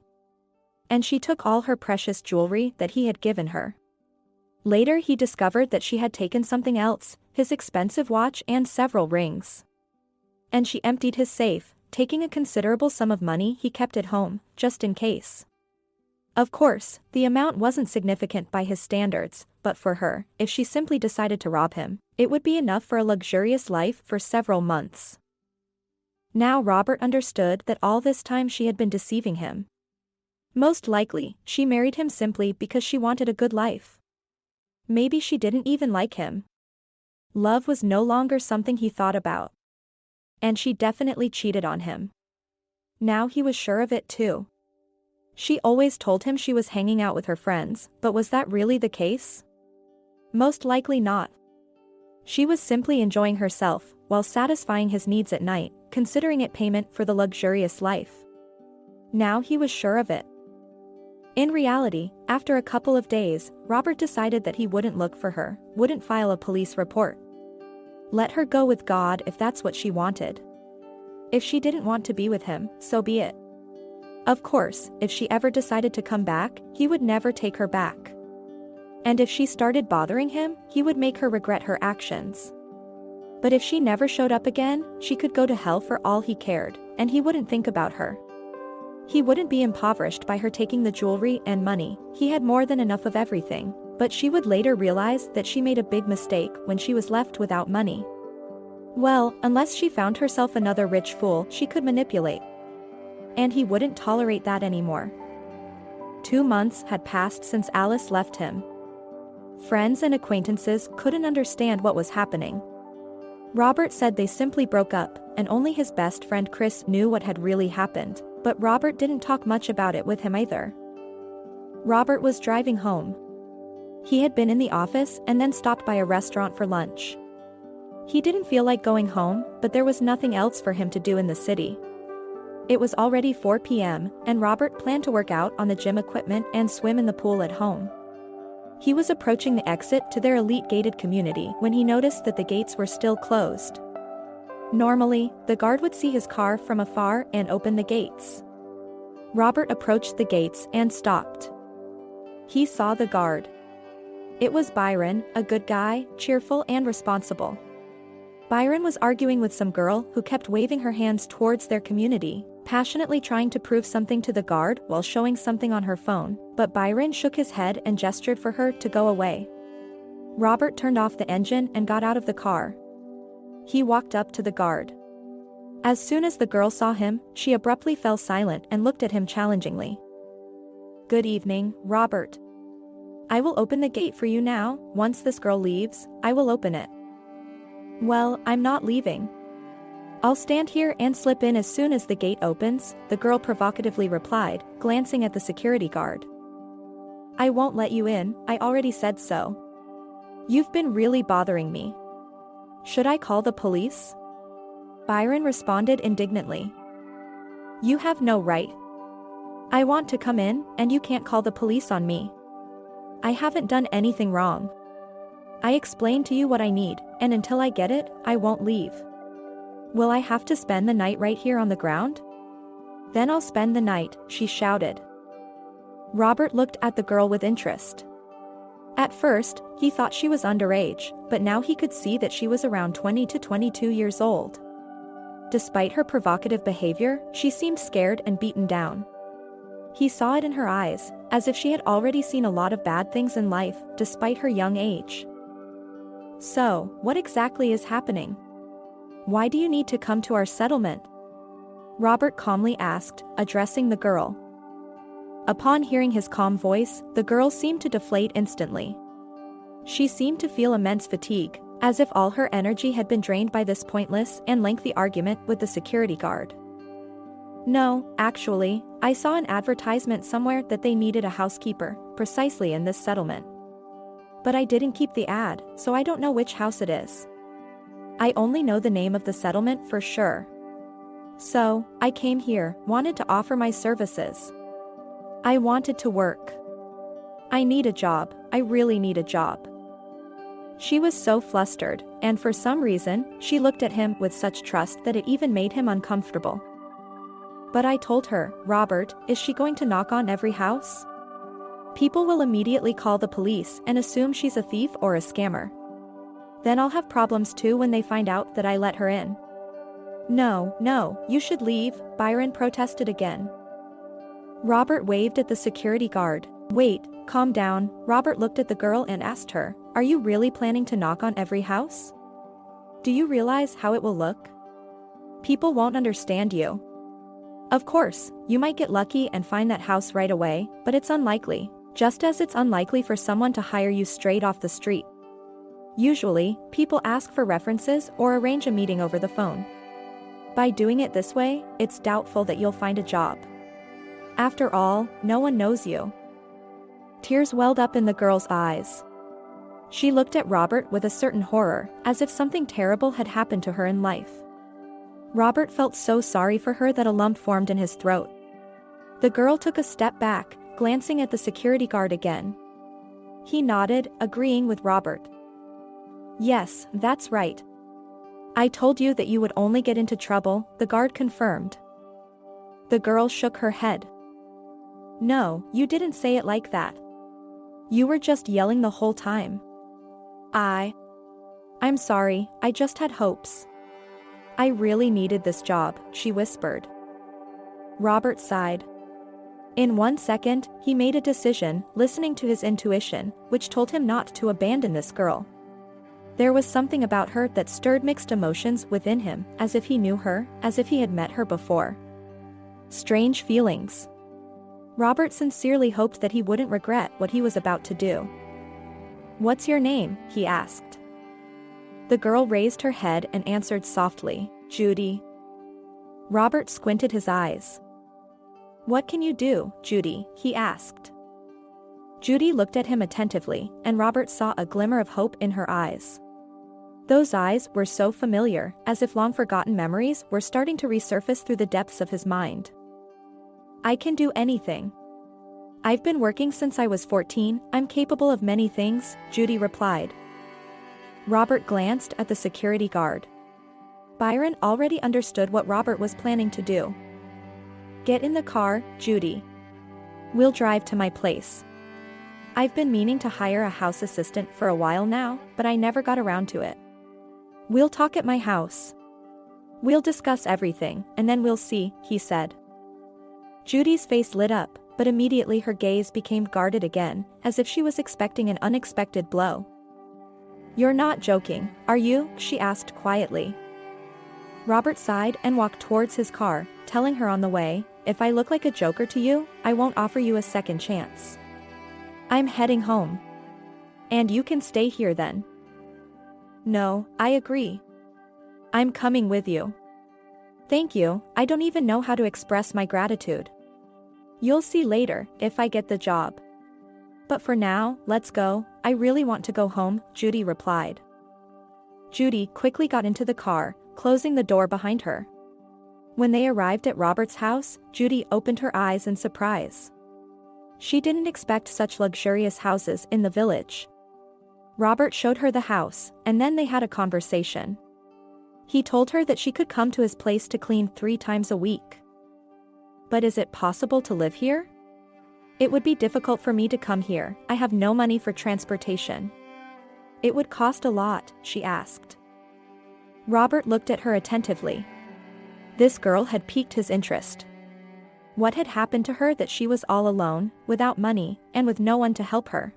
And she took all her precious jewelry that he had given her. Later he discovered that she had taken something else, his expensive watch and several rings. And she emptied his safe, taking a considerable sum of money he kept at home, just in case. Of course, the amount wasn't significant by his standards, but for her, if she simply decided to rob him, it would be enough for a luxurious life for several months. Now Robert understood that all this time she had been deceiving him. Most likely, she married him simply because she wanted a good life. Maybe she didn't even like him. Love was no longer something he thought about. And she definitely cheated on him. Now he was sure of it too. She always told him she was hanging out with her friends, but was that really the case? Most likely not. She was simply enjoying herself, while satisfying his needs at night, considering it payment for the luxurious life. Now he was sure of it. In reality, after a couple of days, Robert decided that he wouldn't look for her, wouldn't file a police report. Let her go with God if that's what she wanted. If she didn't want to be with him, so be it. Of course, if she ever decided to come back, he would never take her back. And if she started bothering him, he would make her regret her actions. But if she never showed up again, she could go to hell for all he cared, and he wouldn't think about her. He wouldn't be impoverished by her taking the jewelry and money, he had more than enough of everything, but she would later realize that she made a big mistake when she was left without money. Well, unless she found herself another rich fool she could manipulate. And he wouldn't tolerate that anymore. 2 months had passed since Alice left him. Friends and acquaintances couldn't understand what was happening. Robert said they simply broke up, and only his best friend Chris knew what had really happened, but Robert didn't talk much about it with him either. Robert was driving home. He had been in the office and then stopped by a restaurant for lunch. He didn't feel like going home, but there was nothing else for him to do in the city. It was already 4 p.m., and Robert planned to work out on the gym equipment and swim in the pool at home. He was approaching the exit to their elite gated community when he noticed that the gates were still closed. Normally, the guard would see his car from afar and open the gates. Robert approached the gates and stopped. He saw the guard. It was Byron, a good guy, cheerful and responsible. Byron was arguing with some girl who kept waving her hands towards their community, passionately trying to prove something to the guard while showing something on her phone, but Byron shook his head and gestured for her to go away. Robert turned off the engine and got out of the car. He walked up to the guard. As soon as the girl saw him, she abruptly fell silent and looked at him challengingly. "Good evening, Robert. I will open the gate for you now. Once this girl leaves, I will open it." "Well, I'm not leaving. I'll stand here and slip in as soon as the gate opens," the girl provocatively replied, glancing at the security guard. "I won't let you in, I already said so. You've been really bothering me. Should I call the police?" Byron responded indignantly. "You have no right. I want to come in, and you can't call the police on me. I haven't done anything wrong. I explained to you what I need, and until I get it, I won't leave. Will I have to spend the night right here on the ground?" "Then I'll spend the night," she shouted. Robert looked at the girl with interest. At first, he thought she was underage, but now he could see that she was around 20 to 22 years old. Despite her provocative behavior, she seemed scared and beaten down. He saw it in her eyes, as if she had already seen a lot of bad things in life, despite her young age. "So, what exactly is happening? Why do you need to come to our settlement?" Robert calmly asked, addressing the girl. Upon hearing his calm voice, the girl seemed to deflate instantly. She seemed to feel immense fatigue, as if all her energy had been drained by this pointless and lengthy argument with the security guard. "No, actually, I saw an advertisement somewhere that they needed a housekeeper, precisely in this settlement. But I didn't keep the ad, so I don't know which house it is." I only know the name of the settlement for sure. So, I came here, wanted to offer my services. I wanted to work. I need a job, I really need a job. She was so flustered, and for some reason, she looked at him with such trust that it even made him uncomfortable. But I told her, Robert, is she going to knock on every house? People will immediately call the police and assume she's a thief or a scammer. Then I'll have problems too when they find out that I let her in. No, you should leave, Byron protested again. Robert waved at the security guard. Wait, calm down. Robert looked at the girl and asked her, are you really planning to knock on every house? Do you realize how it will look? People won't understand you. Of course, you might get lucky and find that house right away, but it's unlikely, just as it's unlikely for someone to hire you straight off the street. Usually, people ask for references or arrange a meeting over the phone. By doing it this way, it's doubtful that you'll find a job. After all, no one knows you. Tears welled up in the girl's eyes. She looked at Robert with a certain horror, as if something terrible had happened to her in life. Robert felt so sorry for her that a lump formed in his throat. The girl took a step back, glancing at the security guard again. He nodded, agreeing with Robert. Yes, that's right. I told you that you would only get into trouble, the guard confirmed. The girl shook her head. No, you didn't say it like that. You were just yelling the whole time. I'm sorry, I just had hopes. I really needed this job, she whispered. Robert sighed. In 1 second, he made a decision, listening to his intuition, which told him not to abandon this girl. There was something about her that stirred mixed emotions within him, as if he knew her, as if he had met her before. Strange feelings. Robert sincerely hoped that he wouldn't regret what he was about to do. What's your name? He asked. The girl raised her head and answered softly, Judy. Robert squinted his eyes. What can you do, Judy? He asked. Judy looked at him attentively, and Robert saw a glimmer of hope in her eyes. Those eyes were so familiar, as if long-forgotten memories were starting to resurface through the depths of his mind. I can do anything. I've been working since I was 14, I'm capable of many things, Judy replied. Robert glanced at the security guard. Byron already understood what Robert was planning to do. Get in the car, Judy. We'll drive to my place. I've been meaning to hire a house assistant for a while now, but I never got around to it. We'll talk at my house. We'll discuss everything, and then we'll see, he said. Judy's face lit up, but immediately her gaze became guarded again, as if she was expecting an unexpected blow. You're not joking, are you? She asked quietly. Robert sighed and walked towards his car, telling her on the way, if I look like a joker to you, I won't offer you a second chance. I'm heading home. And you can stay here then. No, I agree. I'm coming with you. Thank you, I don't even know how to express my gratitude. You'll see later, if I get the job. But for now, let's go, I really want to go home, Judy replied. Judy quickly got into the car, closing the door behind her. When they arrived at Robert's house, Judy opened her eyes in surprise. She didn't expect such luxurious houses in the village. Robert showed her the house, and then they had a conversation. He told her that she could come to his place to clean 3 times a week. But is it possible to live here? It would be difficult for me to come here, I have no money for transportation. It would cost a lot, she asked. Robert looked at her attentively. This girl had piqued his interest. What had happened to her that she was all alone, without money, and with no one to help her?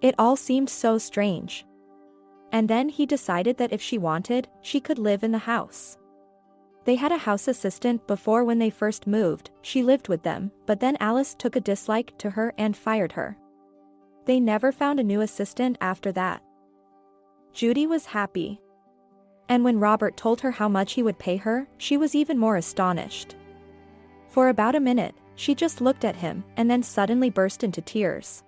It all seemed so strange. And then he decided that if she wanted, she could live in the house. They had a house assistant before when they first moved, she lived with them, but then Alice took a dislike to her and fired her. They never found a new assistant after that. Judy was happy. And when Robert told her how much he would pay her, she was even more astonished. For about a minute, she just looked at him and then suddenly burst into tears.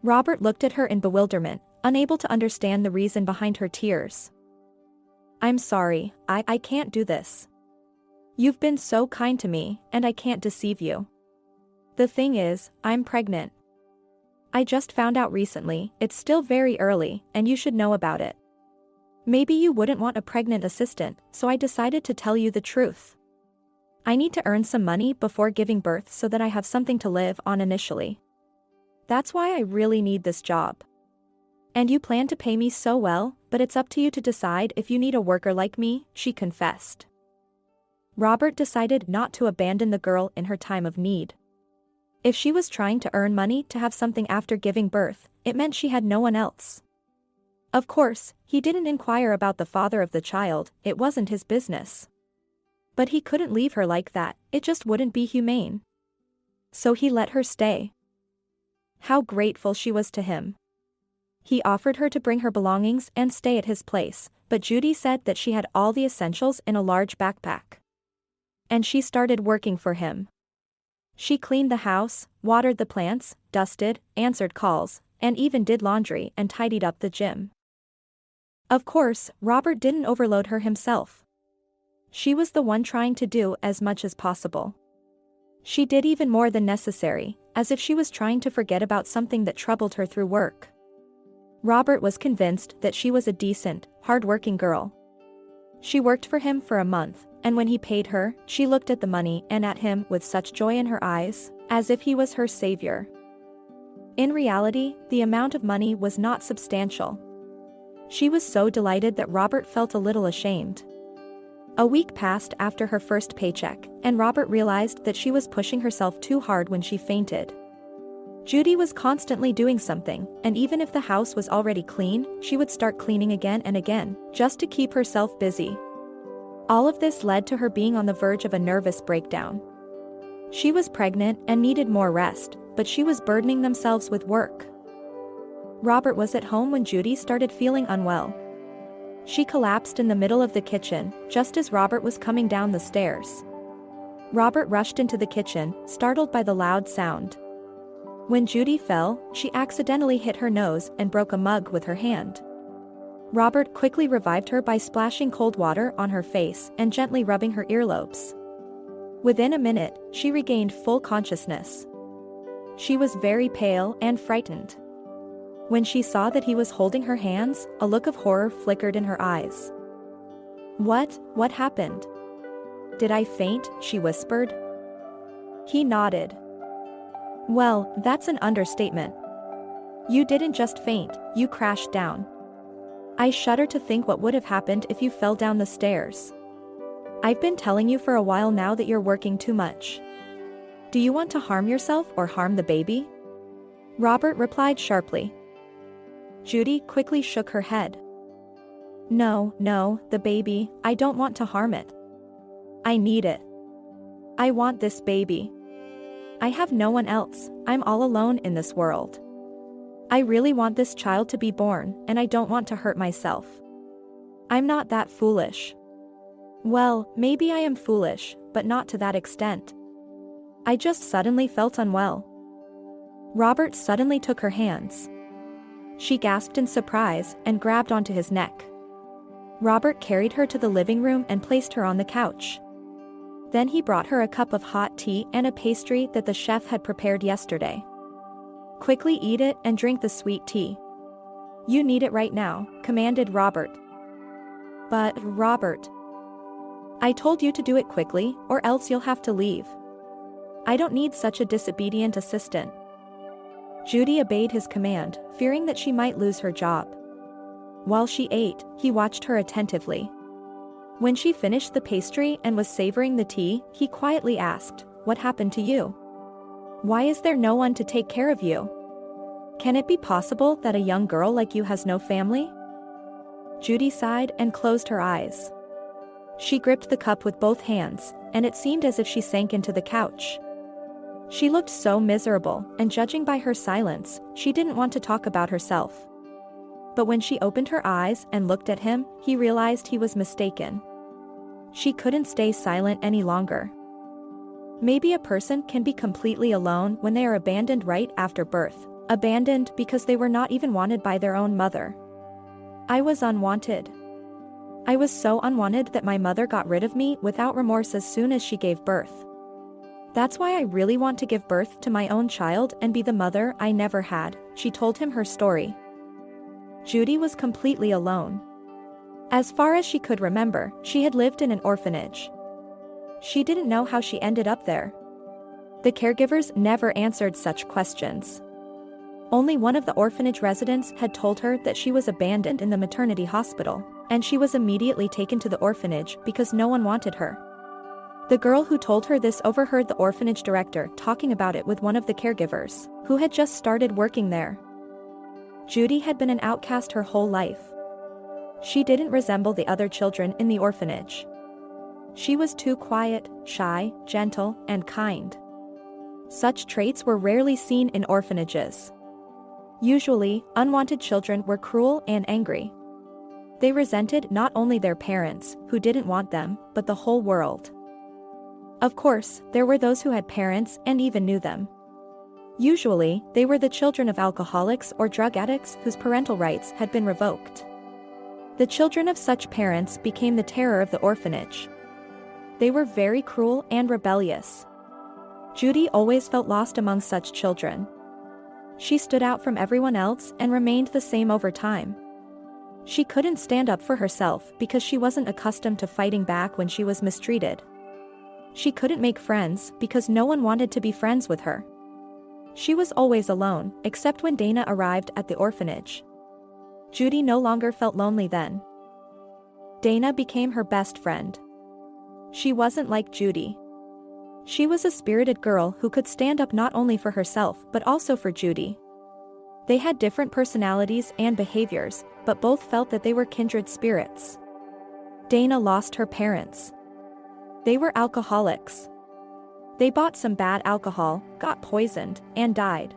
Robert looked at her in bewilderment, unable to understand the reason behind her tears. I'm sorry, I can't do this. You've been so kind to me, and I can't deceive you. The thing is, I'm pregnant. I just found out recently, it's still very early, and you should know about it. Maybe you wouldn't want a pregnant assistant, so I decided to tell you the truth. I need to earn some money before giving birth so that I have something to live on initially. That's why I really need this job. And you plan to pay me so well, but it's up to you to decide if you need a worker like me, she confessed. Robert decided not to abandon the girl in her time of need. If she was trying to earn money to have something after giving birth, it meant she had no one else. Of course, he didn't inquire about the father of the child, it wasn't his business. But he couldn't leave her like that, it just wouldn't be humane. So he let her stay. How grateful she was to him. He offered her to bring her belongings and stay at his place, but Judy said that she had all the essentials in a large backpack. And she started working for him. She cleaned the house, watered the plants, dusted, answered calls, and even did laundry and tidied up the gym. Of course, Robert didn't overload her himself. She was the one trying to do as much as possible. She did even more than necessary, as if she was trying to forget about something that troubled her through work. Robert was convinced that she was a decent, hard-working girl. She worked for him for a month, and when he paid her, she looked at the money and at him with such joy in her eyes, as if he was her savior. In reality, the amount of money was not substantial. She was so delighted that Robert felt a little ashamed. A week passed after her first paycheck, and Robert realized that she was pushing herself too hard when she fainted. Judy was constantly doing something, and even if the house was already clean, she would start cleaning again and again, just to keep herself busy. All of this led to her being on the verge of a nervous breakdown. She was pregnant and needed more rest, but she was burdening themselves with work. Robert was at home when Judy started feeling unwell. She collapsed in the middle of the kitchen, just as Robert was coming down the stairs. Robert rushed into the kitchen, startled by the loud sound. When Judy fell, she accidentally hit her nose and broke a mug with her hand. Robert quickly revived her by splashing cold water on her face and gently rubbing her earlobes. Within a minute, she regained full consciousness. She was very pale and frightened. When she saw that he was holding her hands, a look of horror flickered in her eyes. What happened? Did I faint?" she whispered. He nodded. Well, that's an understatement. You didn't just faint, you crashed down. I shudder to think what would have happened if you fell down the stairs. I've been telling you for a while now that you're working too much. Do you want to harm yourself or harm the baby? Robert replied sharply. Judy quickly shook her head. No, the baby, I don't want to harm it. I need it. I want this baby. I have no one else, I'm all alone in this world. I really want this child to be born, and I don't want to hurt myself. I'm not that foolish. Well, maybe I am foolish, but not to that extent. I just suddenly felt unwell. Robert suddenly took her hands. She gasped in surprise and grabbed onto his neck. Robert carried her to the living room and placed her on the couch. Then he brought her a cup of hot tea and a pastry that the chef had prepared yesterday. Quickly eat it and drink the sweet tea. You need it right now, commanded Robert. But, Robert, I told you to do it quickly, or else you'll have to leave. I don't need such a disobedient assistant. Judy obeyed his command, fearing that she might lose her job. While she ate, he watched her attentively. When she finished the pastry and was savoring the tea, he quietly asked, "What happened to you? Why is there no one to take care of you? Can it be possible that a young girl like you has no family?" Judy sighed and closed her eyes. She gripped the cup with both hands, and it seemed as if she sank into the couch. She looked so miserable, and judging by her silence, she didn't want to talk about herself. But when she opened her eyes and looked at him, he realized he was mistaken. She couldn't stay silent any longer. Maybe a person can be completely alone when they are abandoned right after birth, abandoned because they were not even wanted by their own mother. I was unwanted. I was so unwanted that my mother got rid of me without remorse as soon as she gave birth. That's why I really want to give birth to my own child and be the mother I never had," she told him her story. Judy was completely alone. As far as she could remember, she had lived in an orphanage. She didn't know how she ended up there. The caregivers never answered such questions. Only one of the orphanage residents had told her that she was abandoned in the maternity hospital, and she was immediately taken to the orphanage because no one wanted her. The girl who told her this overheard the orphanage director talking about it with one of the caregivers, who had just started working there. Judy had been an outcast her whole life. She didn't resemble the other children in the orphanage. She was too quiet, shy, gentle, and kind. Such traits were rarely seen in orphanages. Usually, unwanted children were cruel and angry. They resented not only their parents, who didn't want them, but the whole world. Of course, there were those who had parents and even knew them. Usually, they were the children of alcoholics or drug addicts whose parental rights had been revoked. The children of such parents became the terror of the orphanage. They were very cruel and rebellious. Judy always felt lost among such children. She stood out from everyone else and remained the same over time. She couldn't stand up for herself because she wasn't accustomed to fighting back when she was mistreated. She couldn't make friends because no one wanted to be friends with her. She was always alone, except when Dana arrived at the orphanage. Judy no longer felt lonely then. Dana became her best friend. She wasn't like Judy. She was a spirited girl who could stand up not only for herself but also for Judy. They had different personalities and behaviors, but both felt that they were kindred spirits. Dana lost her parents. They were alcoholics. They bought some bad alcohol, got poisoned, and died.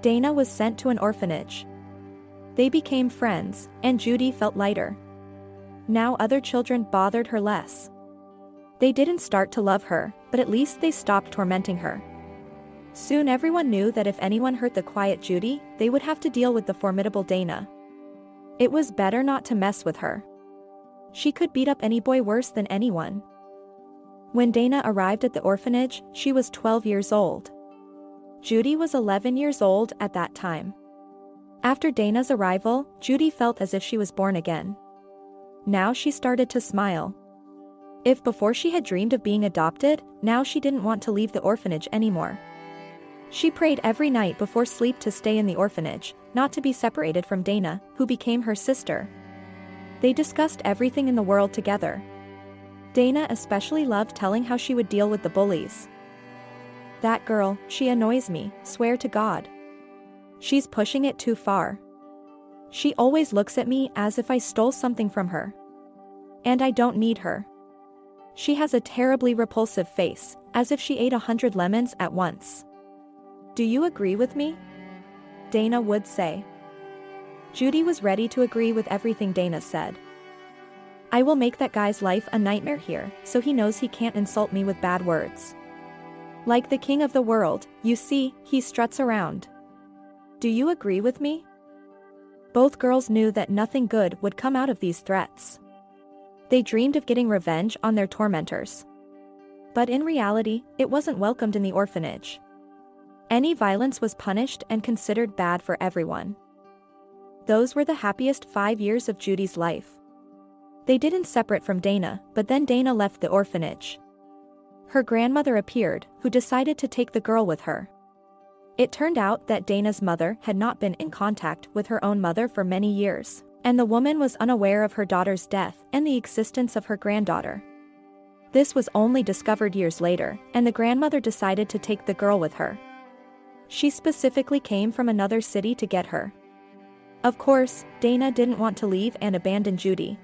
Dana was sent to an orphanage. They became friends, and Judy felt lighter. Now other children bothered her less. They didn't start to love her, but at least they stopped tormenting her. Soon everyone knew that if anyone hurt the quiet Judy, they would have to deal with the formidable Dana. It was better not to mess with her. She could beat up any boy worse than anyone. When Dana arrived at the orphanage, she was 12 years old. Judy was 11 years old at that time. After Dana's arrival, Judy felt as if she was born again. Now she started to smile. If before she had dreamed of being adopted, now she didn't want to leave the orphanage anymore. She prayed every night before sleep to stay in the orphanage, not to be separated from Dana, who became her sister. They discussed everything in the world together. Dana especially loved telling how she would deal with the bullies. "That girl, she annoys me, swear to God. She's pushing it too far. She always looks at me as if I stole something from her. And I don't need her. She has a terribly repulsive face, as if she ate 100 lemons at once. Do you agree with me?" Dana would say. Judy was ready to agree with everything Dana said. "I will make that guy's life a nightmare here, so he knows he can't insult me with bad words. Like the king of the world, you see, he struts around. Do you agree with me?" Both girls knew that nothing good would come out of these threats. They dreamed of getting revenge on their tormentors. But in reality, it wasn't welcomed in the orphanage. Any violence was punished and considered bad for everyone. Those were the happiest 5 years of Judy's life. They didn't separate from Dana, but then Dana left the orphanage. Her grandmother appeared, who decided to take the girl with her. It turned out that Dana's mother had not been in contact with her own mother for many years, and the woman was unaware of her daughter's death and the existence of her granddaughter. This was only discovered years later, and the grandmother decided to take the girl with her. She specifically came from another city to get her. Of course, Dana didn't want to leave and abandon Judy.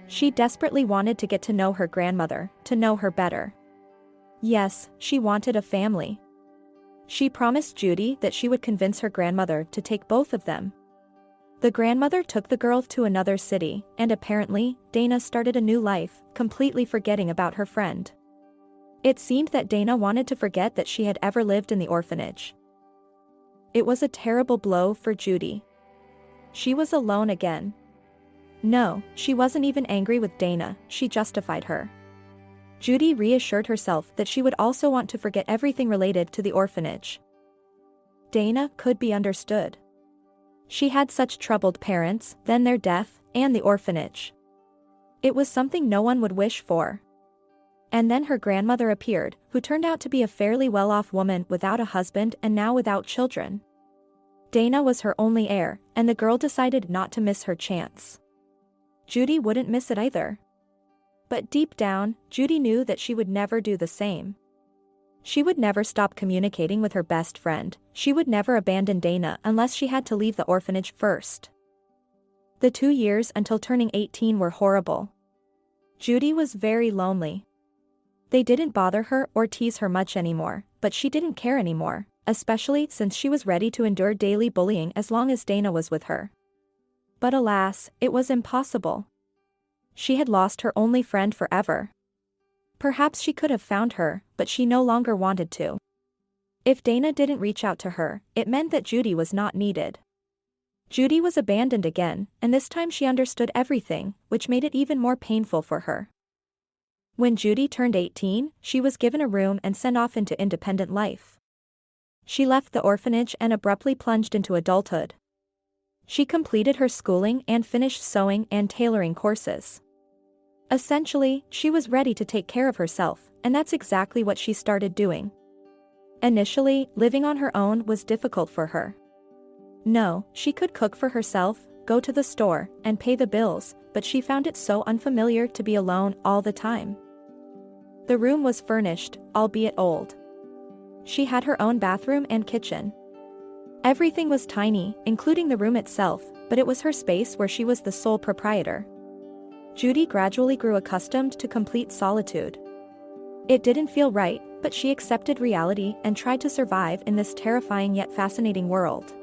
She desperately wanted to get to know her grandmother, to know her better. Yes, she wanted a family. She promised Judy that she would convince her grandmother to take both of them. The grandmother took the girl to another city, and apparently, Dana started a new life, completely forgetting about her friend. It seemed that Dana wanted to forget that she had ever lived in the orphanage. It was a terrible blow for Judy. She was alone again. No, she wasn't even angry with Dana, she justified her. Judy reassured herself that she would also want to forget everything related to the orphanage. Dana could be understood. She had such troubled parents, then their death, and the orphanage. It was something no one would wish for. And then her grandmother appeared, who turned out to be a fairly well-off woman without a husband and now without children. Dana was her only heir, and the girl decided not to miss her chance. Judy wouldn't miss it either. But deep down, Judy knew that she would never do the same. She would never stop communicating with her best friend, she would never abandon Dana unless she had to leave the orphanage first. The 2 years until turning 18 were horrible. Judy was very lonely. They didn't bother her or tease her much anymore, but she didn't care anymore, especially since she was ready to endure daily bullying as long as Dana was with her. But alas, it was impossible. She had lost her only friend forever. Perhaps she could have found her, but she no longer wanted to. If Dana didn't reach out to her, it meant that Judy was not needed. Judy was abandoned again, and this time she understood everything, which made it even more painful for her. When Judy turned 18, she was given a room and sent off into independent life. She left the orphanage and abruptly plunged into adulthood. She completed her schooling and finished sewing and tailoring courses. Essentially, she was ready to take care of herself, and that's exactly what she started doing. Initially, living on her own was difficult for her. No, she could cook for herself, go to the store, and pay the bills, but she found it so unfamiliar to be alone all the time. The room was furnished, albeit old. She had her own bathroom and kitchen. Everything was tiny, including the room itself, but it was her space where she was the sole proprietor. Judy gradually grew accustomed to complete solitude. It didn't feel right, but she accepted reality and tried to survive in this terrifying yet fascinating world.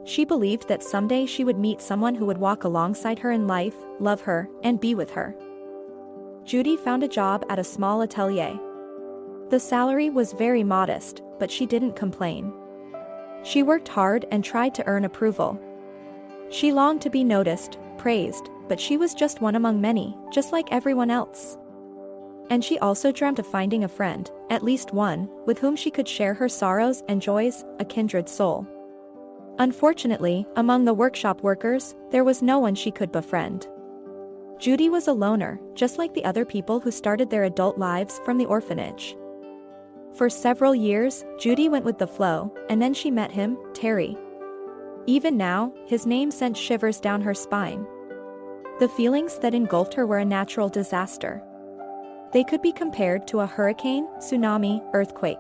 She believed that someday she would meet someone who would walk alongside her in life, love her, and be with her. Judy found a job at a small atelier. The salary was very modest, but she didn't complain. She worked hard and tried to earn approval. She longed to be noticed, praised, but she was just one among many, just like everyone else. And she also dreamt of finding a friend, at least one, with whom she could share her sorrows and joys, a kindred soul. Unfortunately, among the workshop workers, there was no one she could befriend. Judy was a loner, just like the other people who started their adult lives from the orphanage. For several years, Judy went with the flow, and then she met him, Terry. Even now, his name sent shivers down her spine. The feelings that engulfed her were a natural disaster. They could be compared to a hurricane, tsunami, earthquake.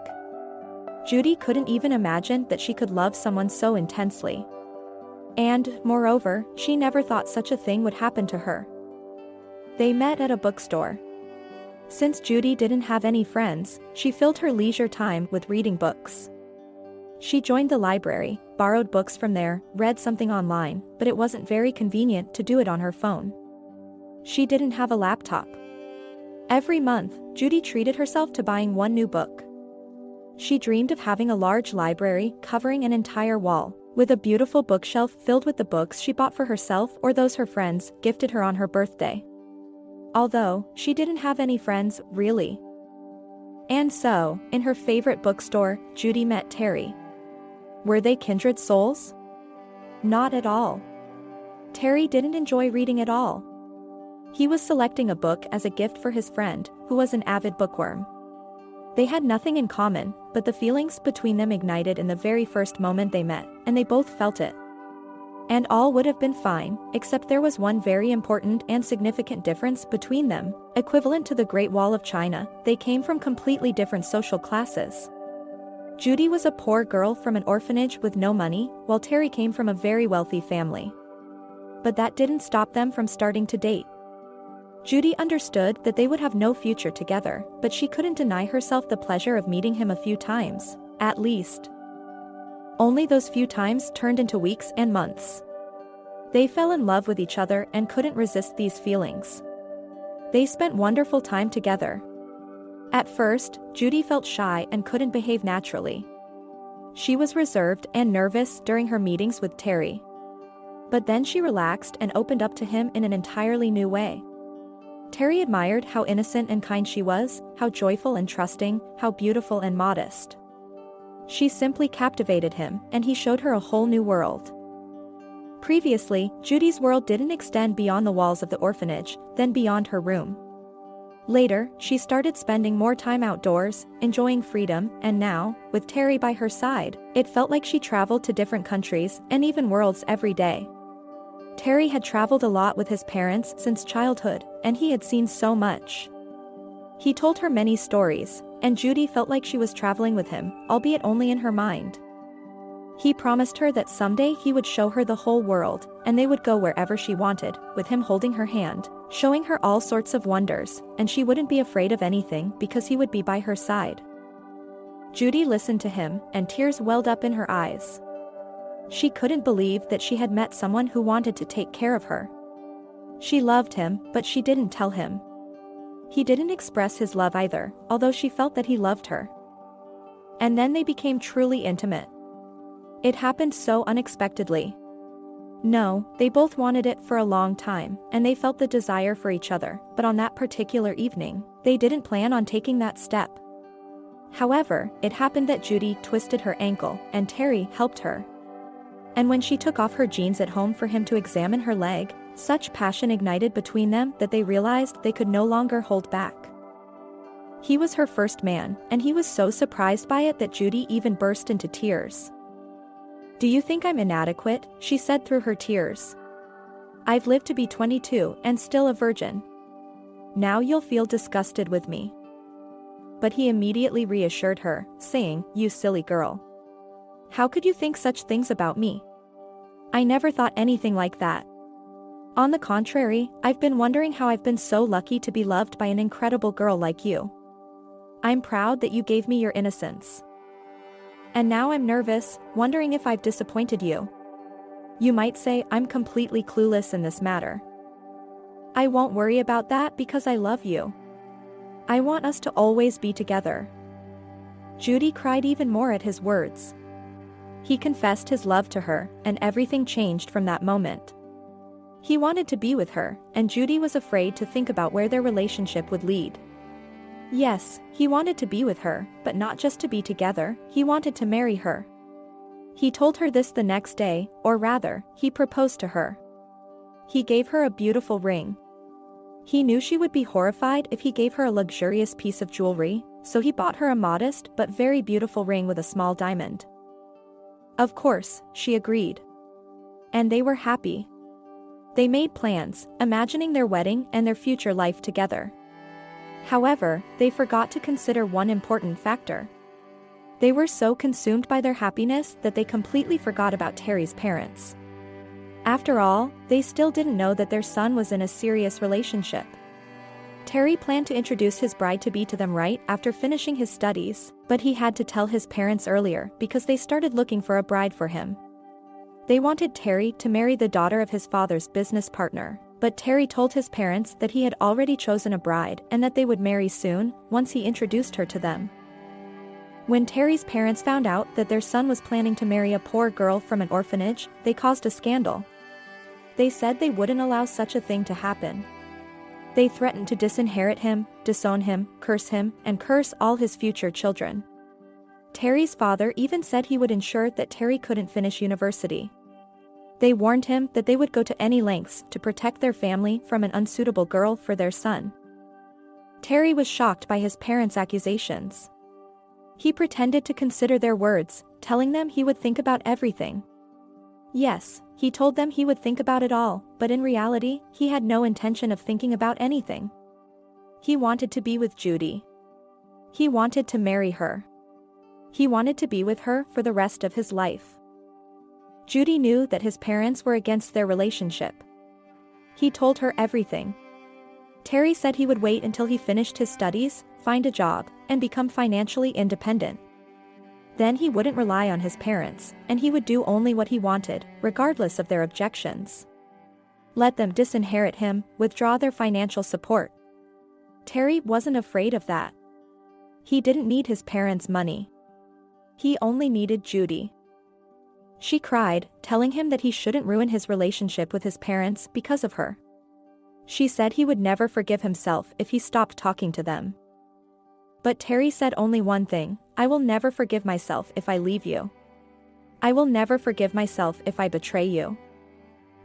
Judy couldn't even imagine that she could love someone so intensely. And, moreover, she never thought such a thing would happen to her. They met at a bookstore. Since Judy didn't have any friends, she filled her leisure time with reading books. She joined the library, borrowed books from there, read something online, but it wasn't very convenient to do it on her phone. She didn't have a laptop. Every month, Judy treated herself to buying one new book. She dreamed of having a large library covering an entire wall, with a beautiful bookshelf filled with the books she bought for herself or those her friends gifted her on her birthday. Although, she didn't have any friends, really. And so, in her favorite bookstore, Judy met Terry. Were they kindred souls? Not at all. Terry didn't enjoy reading at all. He was selecting a book as a gift for his friend, who was an avid bookworm. They had nothing in common, but the feelings between them ignited in the very first moment they met, and they both felt it. And all would have been fine, except there was one very important and significant difference between them. Equivalent to the Great Wall of China, they came from completely different social classes. Judy was a poor girl from an orphanage with no money, while Terry came from a very wealthy family. But that didn't stop them from starting to date. Judy understood that they would have no future together, but she couldn't deny herself the pleasure of meeting him a few times, at least. Only those few times turned into weeks and months. They fell in love with each other and couldn't resist these feelings. They spent wonderful time together. At first, Judy felt shy and couldn't behave naturally. She was reserved and nervous during her meetings with Terry. But then she relaxed and opened up to him in an entirely new way. Terry admired how innocent and kind she was, how joyful and trusting, how beautiful and modest. She simply captivated him, and he showed her a whole new world. Previously, Judy's world didn't extend beyond the walls of the orphanage, then beyond her room. Later, she started spending more time outdoors, enjoying freedom, and now, with Terry by her side, it felt like she traveled to different countries and even worlds every day. Terry had traveled a lot with his parents since childhood, and he had seen so much. He told her many stories, and Judy felt like she was traveling with him, albeit only in her mind. He promised her that someday he would show her the whole world, and they would go wherever she wanted, with him holding her hand, showing her all sorts of wonders, and she wouldn't be afraid of anything because he would be by her side. Judy listened to him, and tears welled up in her eyes. She couldn't believe that she had met someone who wanted to take care of her. She loved him, but she didn't tell him. He didn't express his love either, although she felt that he loved her. And then they became truly intimate. It happened so unexpectedly. No, they both wanted it for a long time, and they felt the desire for each other, but on that particular evening, they didn't plan on taking that step. However, it happened that Judy twisted her ankle, and Terry helped her. And when she took off her jeans at home for him to examine her leg, such passion ignited between them that they realized they could no longer hold back. He was her first man, and he was so surprised by it that Judy even burst into tears. "Do you think I'm inadequate?" she said through her tears. "I've lived to be 22 and still a virgin. Now you'll feel disgusted with me." But he immediately reassured her, saying, "You silly girl. How could you think such things about me? I never thought anything like that. On the contrary, I've been wondering how I've been so lucky to be loved by an incredible girl like you. I'm proud that you gave me your innocence. And now I'm nervous, wondering if I've disappointed you. You might say I'm completely clueless in this matter. I won't worry about that because I love you. I want us to always be together." Judy cried even more at his words. He confessed his love to her, and everything changed from that moment. He wanted to be with her, and Judy was afraid to think about where their relationship would lead. Yes, he wanted to be with her, but not just to be together, he wanted to marry her. He told her this the next day, or rather, he proposed to her. He gave her a beautiful ring. He knew she would be horrified if he gave her a luxurious piece of jewelry, so he bought her a modest but very beautiful ring with a small diamond. Of course, she agreed. And they were happy. They made plans, imagining their wedding and their future life together. However, they forgot to consider one important factor. They were so consumed by their happiness that they completely forgot about Terry's parents. After all, they still didn't know that their son was in a serious relationship. Terry planned to introduce his bride-to-be to them right after finishing his studies, but he had to tell his parents earlier because they started looking for a bride for him. They wanted Terry to marry the daughter of his father's business partner, but Terry told his parents that he had already chosen a bride and that they would marry soon, once he introduced her to them. When Terry's parents found out that their son was planning to marry a poor girl from an orphanage, they caused a scandal. They said they wouldn't allow such a thing to happen. They threatened to disinherit him, disown him, and curse all his future children. Terry's father even said he would ensure that Terry couldn't finish university. They warned him that they would go to any lengths to protect their family from an unsuitable girl for their son. Terry was shocked by his parents' accusations. He pretended to consider their words, telling them he would think about everything. Yes, he told them he would think about it all, but in reality, he had no intention of thinking about anything. He wanted to be with Judy. He wanted to marry her. He wanted to be with her for the rest of his life. Judy knew that his parents were against their relationship. He told her everything. Terry said he would wait until he finished his studies, find a job, and become financially independent. Then he wouldn't rely on his parents, and he would do only what he wanted, regardless of their objections. Let them disinherit him, withdraw their financial support. Terry wasn't afraid of that. He didn't need his parents' money. He only needed Judy. She cried, telling him that he shouldn't ruin his relationship with his parents because of her. She said he would never forgive himself if he stopped talking to them. But Terry said only one thing: "I will never forgive myself if I leave you. I will never forgive myself if I betray you.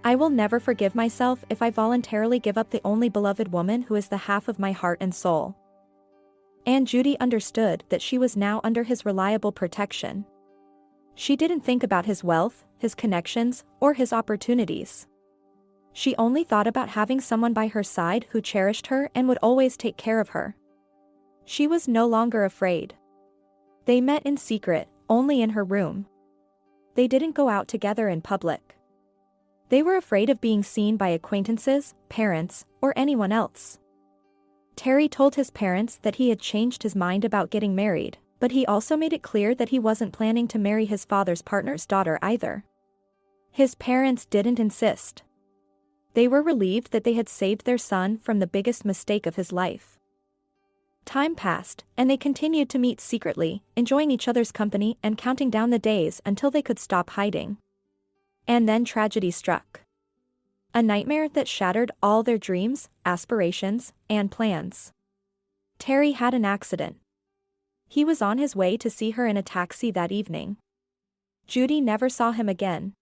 I will never forgive myself if I voluntarily give up the only beloved woman who is the half of my heart and soul." And Judy understood that she was now under his reliable protection. She didn't think about his wealth, his connections, or his opportunities. She only thought about having someone by her side who cherished her and would always take care of her. She was no longer afraid. They met in secret, only in her room. They didn't go out together in public. They were afraid of being seen by acquaintances, parents, or anyone else. Terry told his parents that he had changed his mind about getting married, but he also made it clear that he wasn't planning to marry his father's partner's daughter either. His parents didn't insist. They were relieved that they had saved their son from the biggest mistake of his life. Time passed, and they continued to meet secretly, enjoying each other's company and counting down the days until they could stop hiding. And then tragedy struck. A nightmare that shattered all their dreams, aspirations, and plans. Terry had an accident. He was on his way to see her in a taxi that evening. Judy never saw him again.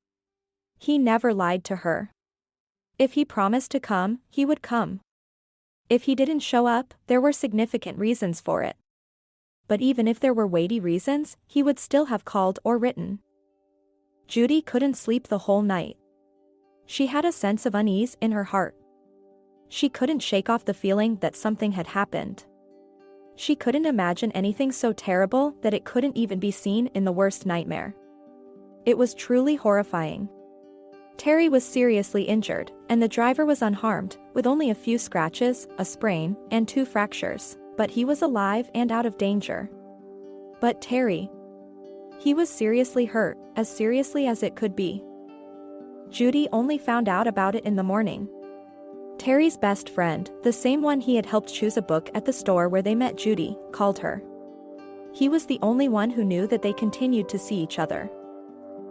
He never lied to her. If he promised to come, he would come. If he didn't show up, there were significant reasons for it. But even if there were weighty reasons, he would still have called or written. Judy couldn't sleep the whole night. She had a sense of unease in her heart. She couldn't shake off the feeling that something had happened. She couldn't imagine anything so terrible that it couldn't even be seen in the worst nightmare. It was truly horrifying. Terry was seriously injured, and the driver was unharmed, with only a few scratches, a sprain, and 2 fractures, but he was alive and out of danger. But Terry, he was seriously hurt, as seriously as it could be. Judy only found out about it in the morning. Terry's best friend, the same one he had helped choose a book at the store where they met Judy, called her. He was the only one who knew that they continued to see each other.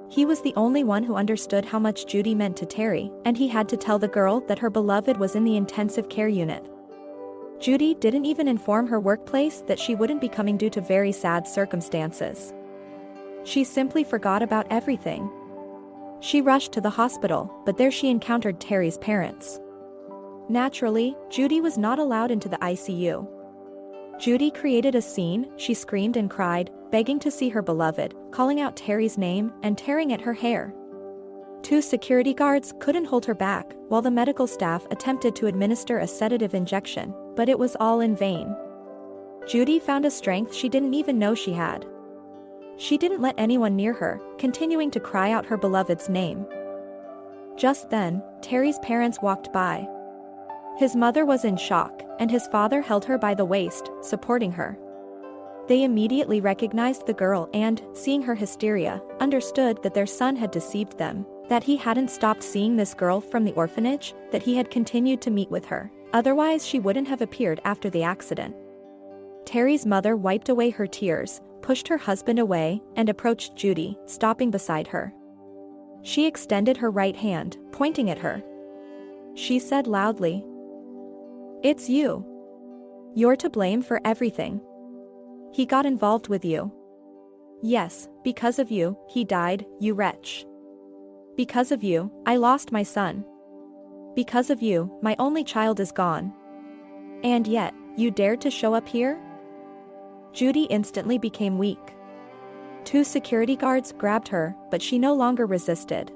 He was the only one who understood how much Judy meant to Terry, and he had to tell the girl that her beloved was in the intensive care unit. Judy didn't even inform her workplace that she wouldn't be coming due to very sad circumstances. She simply forgot about everything. She rushed to the hospital, but there she encountered Terry's parents. Naturally, Judy was not allowed into the ICU. Judy created a scene. She screamed and cried, begging to see her beloved, calling out Terry's name and tearing at her hair. 2 security guards couldn't hold her back, while the medical staff attempted to administer a sedative injection, but it was all in vain. Judy found a strength she didn't even know she had. She didn't let anyone near her, continuing to cry out her beloved's name. Just then, Terry's parents walked by. His mother was in shock, and his father held her by the waist, supporting her. They immediately recognized the girl and, seeing her hysteria, understood that their son had deceived them, that he hadn't stopped seeing this girl from the orphanage, that he had continued to meet with her, otherwise she wouldn't have appeared after the accident. Terry's mother wiped away her tears, pushed her husband away, and approached Judy, stopping beside her. She extended her right hand, pointing at her. She said loudly, "It's you. You're to blame for everything. He got involved with you. Yes, because of you, he died, you wretch. Because of you, I lost my son. Because of you, my only child is gone. And yet, you dared to show up here?" Judy instantly became weak. 2 security guards grabbed her, but she no longer resisted.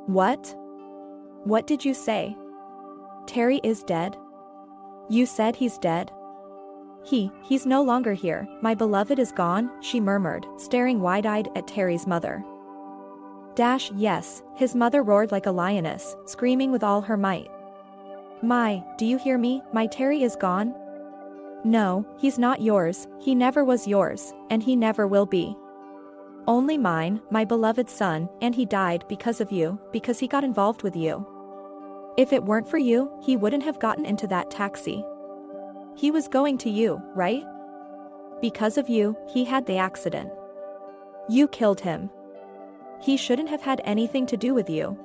"What? What did you say? Terry is dead? You said he's dead?" He's no longer here, my beloved is gone," she murmured, staring wide-eyed at Terry's mother. Yes, his mother roared like a lioness, screaming with all her might. Do you hear me? My Terry is gone? No, he's not yours, he never was yours, and he never will be. Only mine, my beloved son, and he died because of you, because he got involved with you. If it weren't for you, he wouldn't have gotten into that taxi. He was going to you, right? Because of you, he had the accident. You killed him. He shouldn't have had anything to do with you.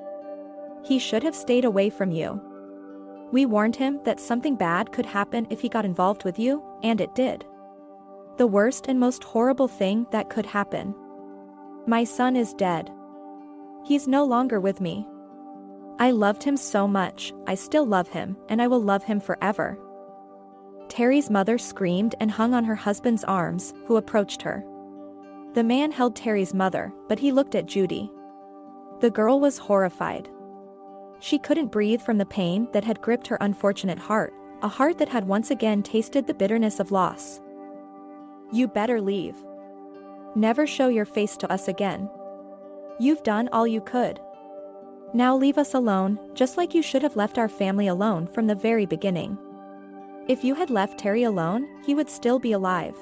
He should have stayed away from you. We warned him that something bad could happen if he got involved with you, and it did. The worst and most horrible thing that could happen. My son is dead. He's no longer with me. I loved him so much, I still love him, and I will love him forever. Terry's mother screamed and hung on her husband's arms, who approached her. The man held Terry's mother, but he looked at Judy. The girl was horrified. She couldn't breathe from the pain that had gripped her unfortunate heart, a heart that had once again tasted the bitterness of loss. You better leave. Never show your face to us again. You've done all you could. Now leave us alone, just like you should have left our family alone from the very beginning. If you had left Terry alone, he would still be alive.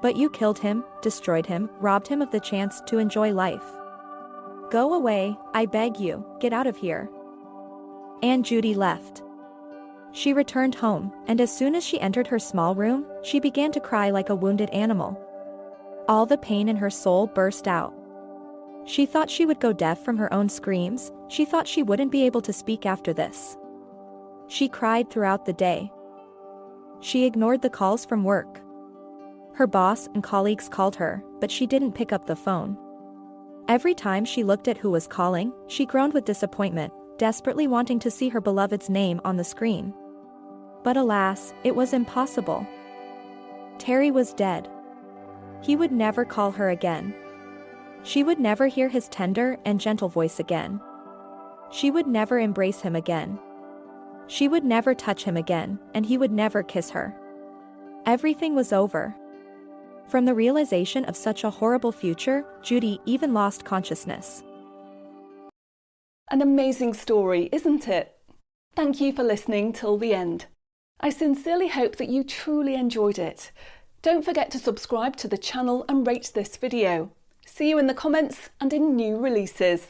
But you killed him, destroyed him, robbed him of the chance to enjoy life. Go away, I beg you, get out of here. And Judy left. She returned home, and as soon as she entered her small room, she began to cry like a wounded animal. All the pain in her soul burst out. She thought she would go deaf from her own screams, she thought she wouldn't be able to speak after this. She cried throughout the day. She ignored the calls from work. Her boss and colleagues called her, but she didn't pick up the phone. Every time she looked at who was calling, she groaned with disappointment, desperately wanting to see her beloved's name on the screen. But alas, it was impossible. Terry was dead. He would never call her again. She would never hear his tender and gentle voice again. She would never embrace him again. She would never touch him again, and he would never kiss her. Everything was over. From the realization of such a horrible future, Judy even lost consciousness. An amazing story, isn't it? Thank you for listening till the end. I sincerely hope that you truly enjoyed it. Don't forget to subscribe to the channel and rate this video. See you in the comments and in new releases.